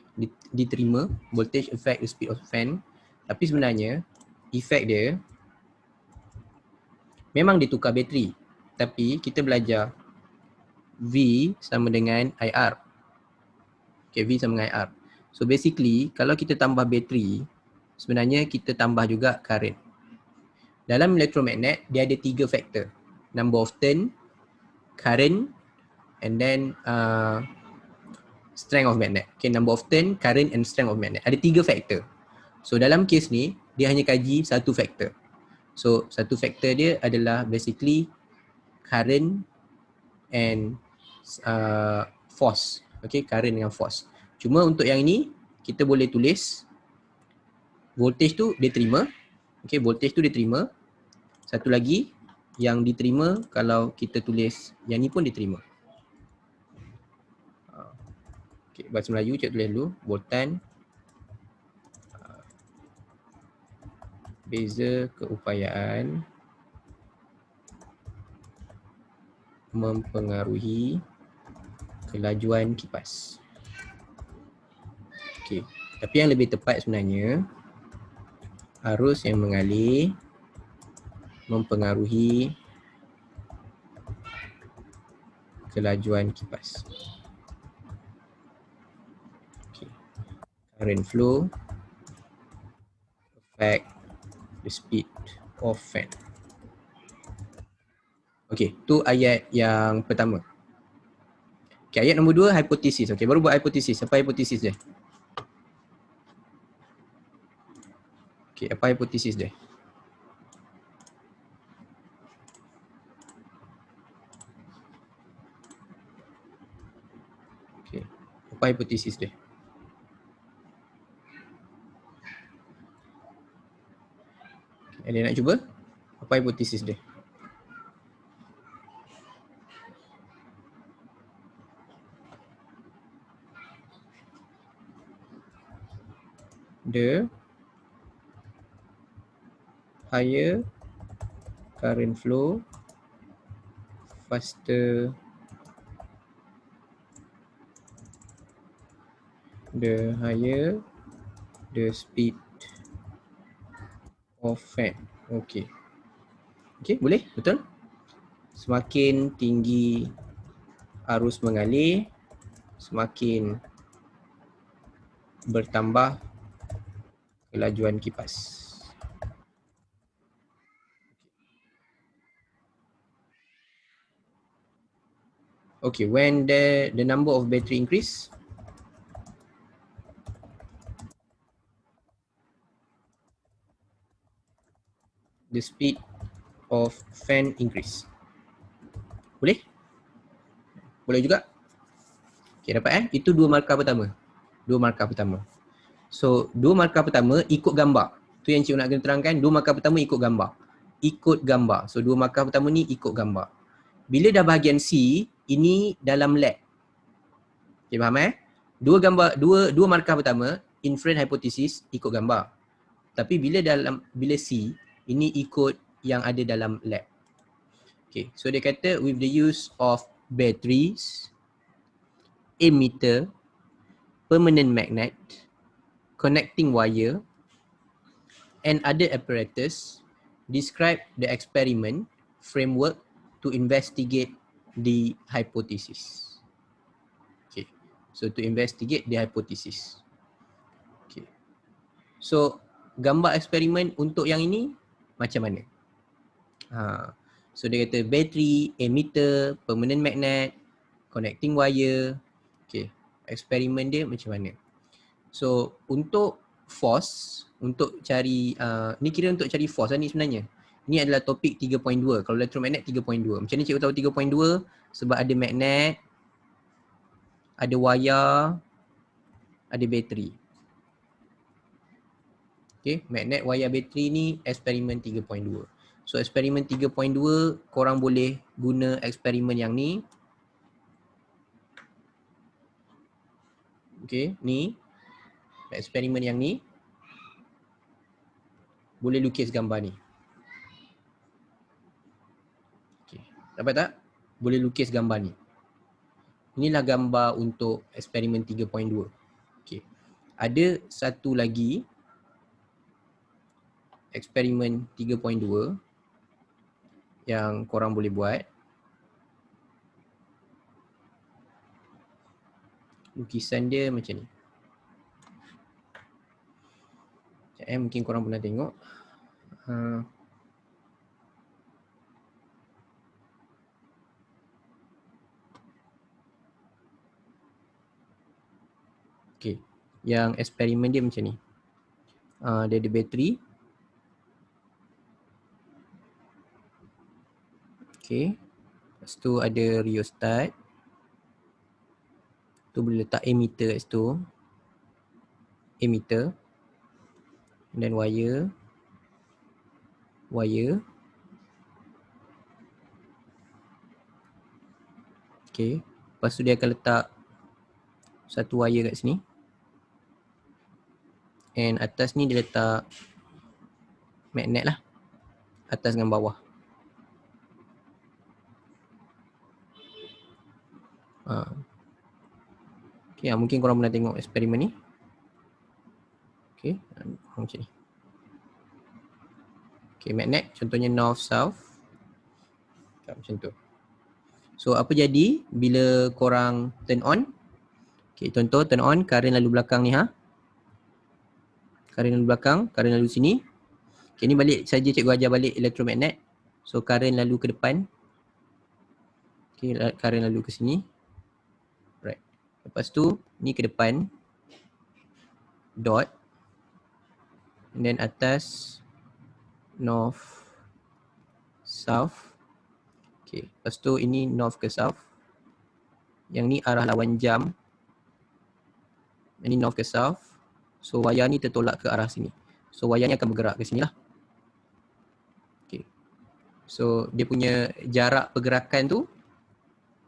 diterima. Voltage affect the speed of fan. Tapi sebenarnya efek dia memang ditukar bateri. Tapi kita belajar V sama dengan IR. Okay, V sama dengan IR. So basically kalau kita tambah bateri, sebenarnya kita tambah juga current. Dalam elektromagnet dia ada 3 faktor. Number of turn, current, and then strength of magnet. Okay, number of turn, current, and strength of magnet. Ada 3 faktor. So dalam kes ni dia hanya kaji satu faktor. So satu faktor dia adalah basically current and force. Okay, current dengan force. Cuma untuk yang ini kita boleh tulis voltage tu dia terima. Okay, voltage tu dia terima. Satu lagi yang diterima kalau kita tulis yang ni pun diterima. Okay, bahasa Melayu cikgu tulis dulu. Voltan beza keupayaan mempengaruhi kelajuan kipas. Okay, tapi yang lebih tepat sebenarnya arus yang mengalir mempengaruhi kelajuan kipas. Okay. Current flow affect the speed of fan. Okay, tu ayat yang pertama. Okay, ayat nombor 2 hipotesis. Okay, baru buat hipotesis. Apa hipotesis dia? Okay, apa hipotesis dia? Okay, apa hipotesis dia? Okay, ada nak cuba? Apa hipotesis dia? The higher current flow, faster the higher the speed of fan. Okay. Okay, boleh? Betul? Semakin tinggi arus mengalir, semakin bertambah kelajuan kipas. Okay, when the number of battery increase, the speed of fan increase. Boleh? Boleh juga? Okay, dapat Itu dua markah pertama. So, dua markah pertama ikut gambar. Tu yang cikgu nak kena terangkan, dua markah pertama ikut gambar. So, dua markah pertama ni ikut gambar. Bila dah bahagian C, ini dalam lab. Okay, faham Dua markah pertama, inference hypothesis ikut gambar. Tapi bila C, ini ikut yang ada dalam lab. Okay, so dia kata with the use of batteries, ammeter, permanent magnet, connecting wire, and other apparatus, describe the experiment framework to investigate the hypothesis. Okay, so to investigate the hypothesis. Okay, so gambar eksperimen untuk yang ini macam mana? So dia kata battery, emitter, permanent magnet, connecting wire. Okay, eksperimen dia macam mana? So untuk force, untuk cari, ni kira untuk cari force lah ni sebenarnya. Ni adalah topik 3.2. Kalau elektromagnet 3.2. Macam ni cikgu tahu 3.2? Sebab ada magnet, ada wire, ada bateri. Okay, magnet, wire, bateri ni eksperimen 3.2. So eksperimen 3.2 korang boleh guna eksperimen yang ni. Okay, ni eksperimen yang ni boleh lukis gambar ni. Okay, dapat tak? Boleh lukis gambar ni. Inilah gambar untuk eksperimen 3.2. Okay. Ada satu lagi eksperimen 3.2 yang korang boleh buat. Lukisan dia macam ni. Mungkin korang pernah tengok. Okay. Yang eksperimen dia macam ni. Dia ada bateri. Okay. Lepas tu ada rheostat. Tu boleh letak emitter kat situ. Emitter. And then wire. Wire. Okay. Lepas tu dia akan letak satu wire kat sini. And atas ni dia letak magnet lah. Atas dengan bawah. Okay, mungkin korang pernah tengok eksperimen ni. Okay, macam ni. Okay, magnet contohnya north, south. Macam tu. So apa jadi bila korang turn on? Okay, contoh turn on, current lalu belakang ni Current lalu belakang, current lalu sini. Okay, ni balik saja cikgu ajar balik elektromagnet. So current lalu ke depan. Okay, current lalu ke sini. Right. Lepas tu ni ke depan. Dot. And then atas north, south. Okay, lepas tu ini north ke south. Yang ni arah lawan jam. Ini north ke south. So wayar ni tertolak ke arah sini. So wayar ni akan bergerak ke sini lah. Okay. So dia punya jarak pergerakan tu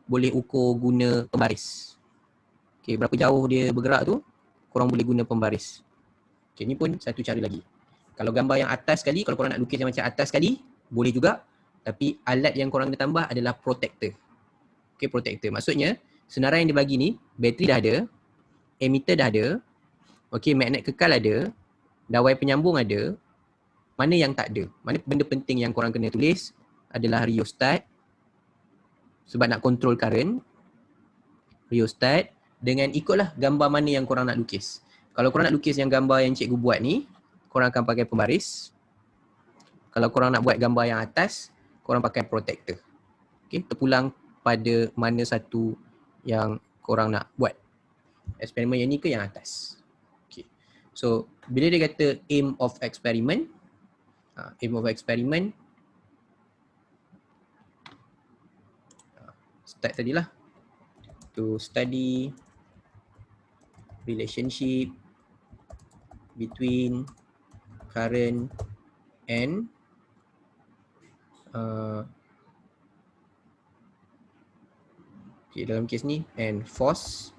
boleh ukur guna pembaris. Okay, berapa jauh dia bergerak tu korang boleh guna pembaris. Okay, ni pun satu cara lagi. Kalau gambar yang atas sekali, kalau korang nak lukis yang macam atas sekali, boleh juga. Tapi alat yang korang kena tambah adalah protector. Okay, protector. Maksudnya, senarai yang dia bagi ni, bateri dah ada, emitter dah ada, okay, magnet kekal ada, dawai penyambung ada, mana yang tak ada? Mana benda penting yang korang kena tulis adalah rheostat, sebab nak control current, rheostat, dengan ikutlah gambar mana yang korang nak lukis. Kalau korang nak lukis yang gambar yang cikgu buat ni, korang akan pakai pembaris. Kalau korang nak buat gambar yang atas, korang pakai protector. Okay, terpulang pada mana satu yang korang nak buat. Eksperimen yang ni ke yang atas. Okay. So, bila dia kata aim of experiment, aim of experiment, start tadilah. To study relationship between current and okay, dalam kes ni and force.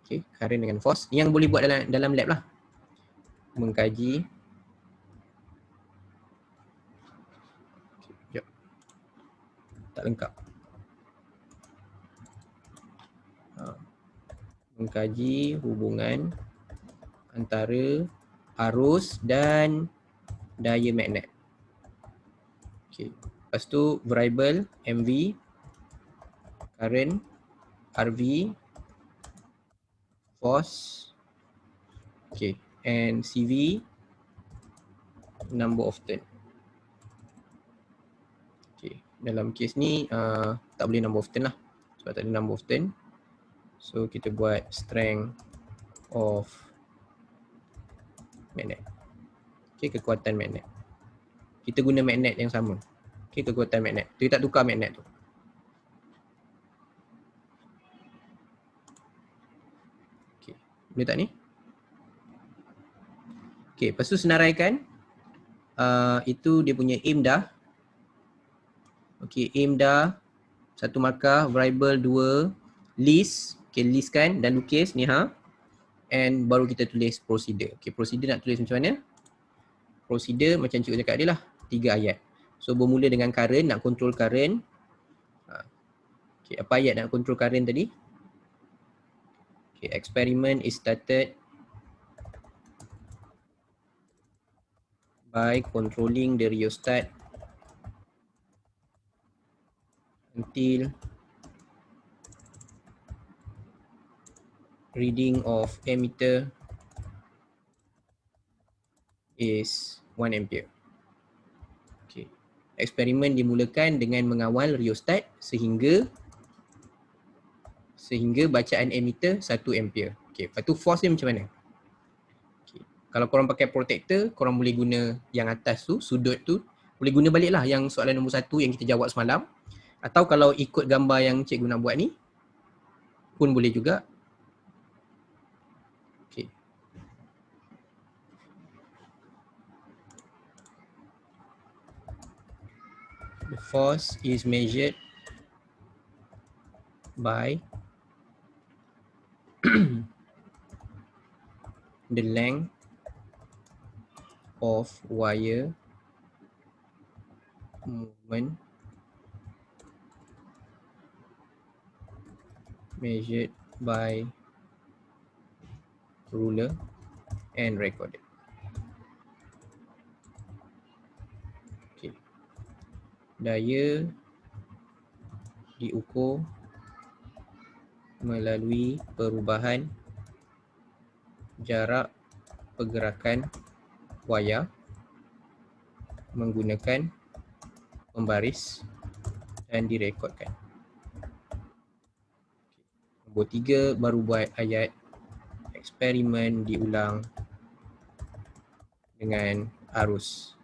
Okay, current dengan force. Yang boleh buat dalam lab lah. Mengkaji. Okay, tak lengkap. Mengkaji hubungan antara arus dan daya magnet. Okay. Lepas tu variable MV, current, RV, force, okay, and CV number of turn. Okay, dalam kes ni tak boleh number of turn lah sebab tak ada number of turn. So kita buat strength of magnet. Okay, kekuatan magnet. Kita guna magnet yang sama. Okay, kekuatan magnet. Kita tak tukar magnet tu. Okay, boleh tak ni? Okay, lepas tu senaraikan. Itu dia punya aim dah. Okay, aim dah. Satu markah, variable 2, list. Okay, list kan dan lukis ni ha. And baru kita tulis procedure. Okay, procedure nak tulis macam mana? Procedure macam cikgu cakap dia lah, 3 ayat. So bermula dengan current, nak control current. Okay, apa ayat nak control current tadi? Okay, experiment is started by controlling the rheostat until reading of ammeter is 1 ampere. Okay. Eksperimen dimulakan dengan mengawal rheostat sehingga bacaan ammeter 1 ampere. Okay. Lepas tu force dia macam mana? Okay. Kalau korang pakai protector, korang boleh guna yang atas tu, sudut tu. Boleh guna balik lah yang soalan nombor 1 yang kita jawab semalam. Atau kalau ikut gambar yang cikgu nak buat ni, pun boleh juga. Okay. The force is measured by the length of wire movement measured by ruler and recorded. Okay. Daya diukur melalui perubahan jarak pergerakan wayar menggunakan pembaris dan direkodkan. Nombor 3 baru buat ayat eksperimen diulang dengan arus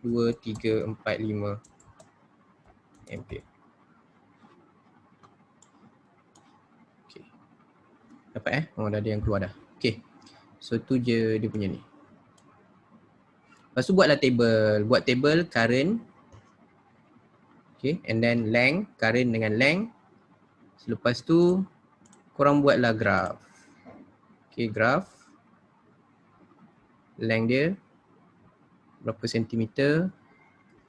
2, 3, 4, 5 ampere. Okay. Dapat Oh, dah ada yang keluar dah. Okay. So tu je dia punya ni. Lepas tu buatlah table. Buat table current. Okay. And then length. Current dengan length. Selepas tu korang buatlah graph. Okay, graph. Length dia berapa sentimeter.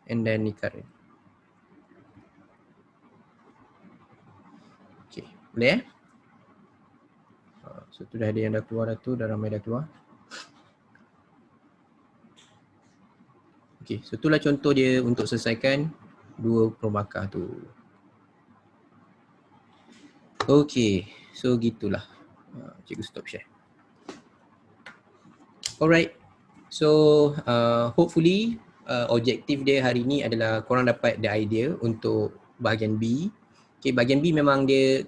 And then ni current. Okay, boleh So tu dah ada yang dah keluar dah tu, dah ramai dah keluar. Okay, so itulah contoh dia untuk selesaikan 2 permarkah tu. Okay, so gitulah. Cikgu stop share. Alright, so hopefully objektif dia hari ni adalah korang dapat the idea untuk bahagian B. Okay, bahagian B memang dia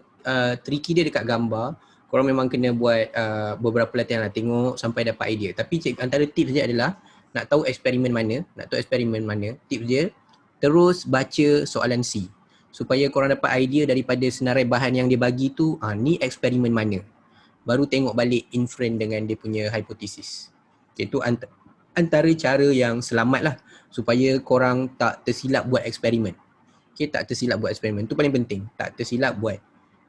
tricky dia dekat gambar. Korang memang kena buat beberapa latihan lah, tengok sampai dapat idea. Tapi antara tips dia adalah nak tahu eksperimen mana, tips dia terus baca soalan C supaya korang dapat idea daripada senarai bahan yang dia bagi tu, ni eksperimen mana. Baru tengok balik inference dengan dia punya hipotesis. Okay, tu antara cara yang selamat lah supaya korang tak tersilap buat eksperimen. Okay, tak tersilap buat eksperimen. Tu paling penting, tak tersilap buat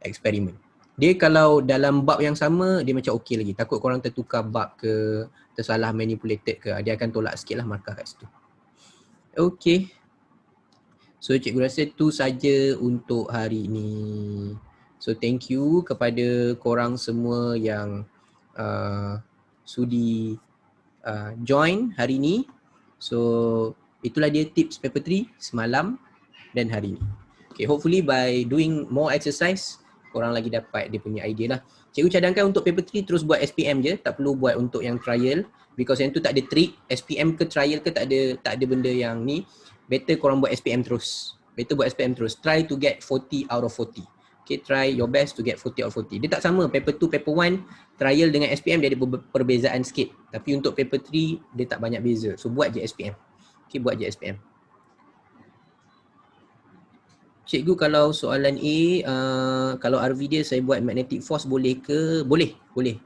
eksperimen. Dia kalau dalam bab yang sama, dia macam okey lagi. Takut korang tertukar bab ke, tersalah manipulated ke, dia akan tolak sikit lah markah kat situ. Okay. So cikgu rasa tu saja untuk hari ini. So thank you kepada korang semua yang sudi join hari ini. So itulah dia tips paper 3 semalam dan hari ini. Okay, hopefully by doing more exercise, korang lagi dapat dia punya idea lah. Cikgu cadangkan untuk paper 3 terus buat SPM je, tak perlu buat untuk yang trial, because yang tu tak ada trick, SPM ke trial ke tak ada benda yang ni. Better korang buat SPM terus. Better buat SPM terus. Try to get 40 out of 40. Okay, try your best to get 40 out of 40. Dia tak sama paper 2, paper 1, trial dengan SPM dia ada perbezaan sikit. Tapi untuk paper 3 dia tak banyak beza. So buat je SPM. Okay, buat je SPM. Cikgu, kalau soalan A, kalau RV dia saya buat magnetic force boleh ke? Boleh, boleh.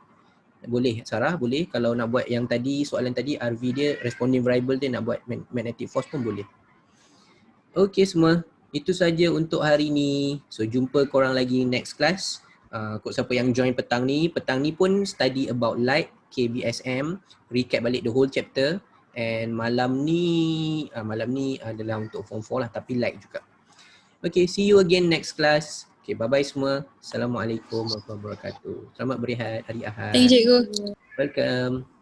Boleh Sarah, boleh. Kalau nak buat yang tadi, soalan tadi RV dia, responding variable dia nak buat magnetic force pun boleh. Okay semua, itu saja untuk hari ni. So jumpa korang lagi next class. Kok siapa yang join petang ni pun study about light, KBSM, recap balik the whole chapter. And malam ni adalah untuk form 4 lah, tapi light juga. Okay, see you again next class. Okay, bye-bye semua. Assalamualaikum warahmatullahi wabarakatuh. Selamat berehat hari Ahad. Thank you, cikgu. Welcome.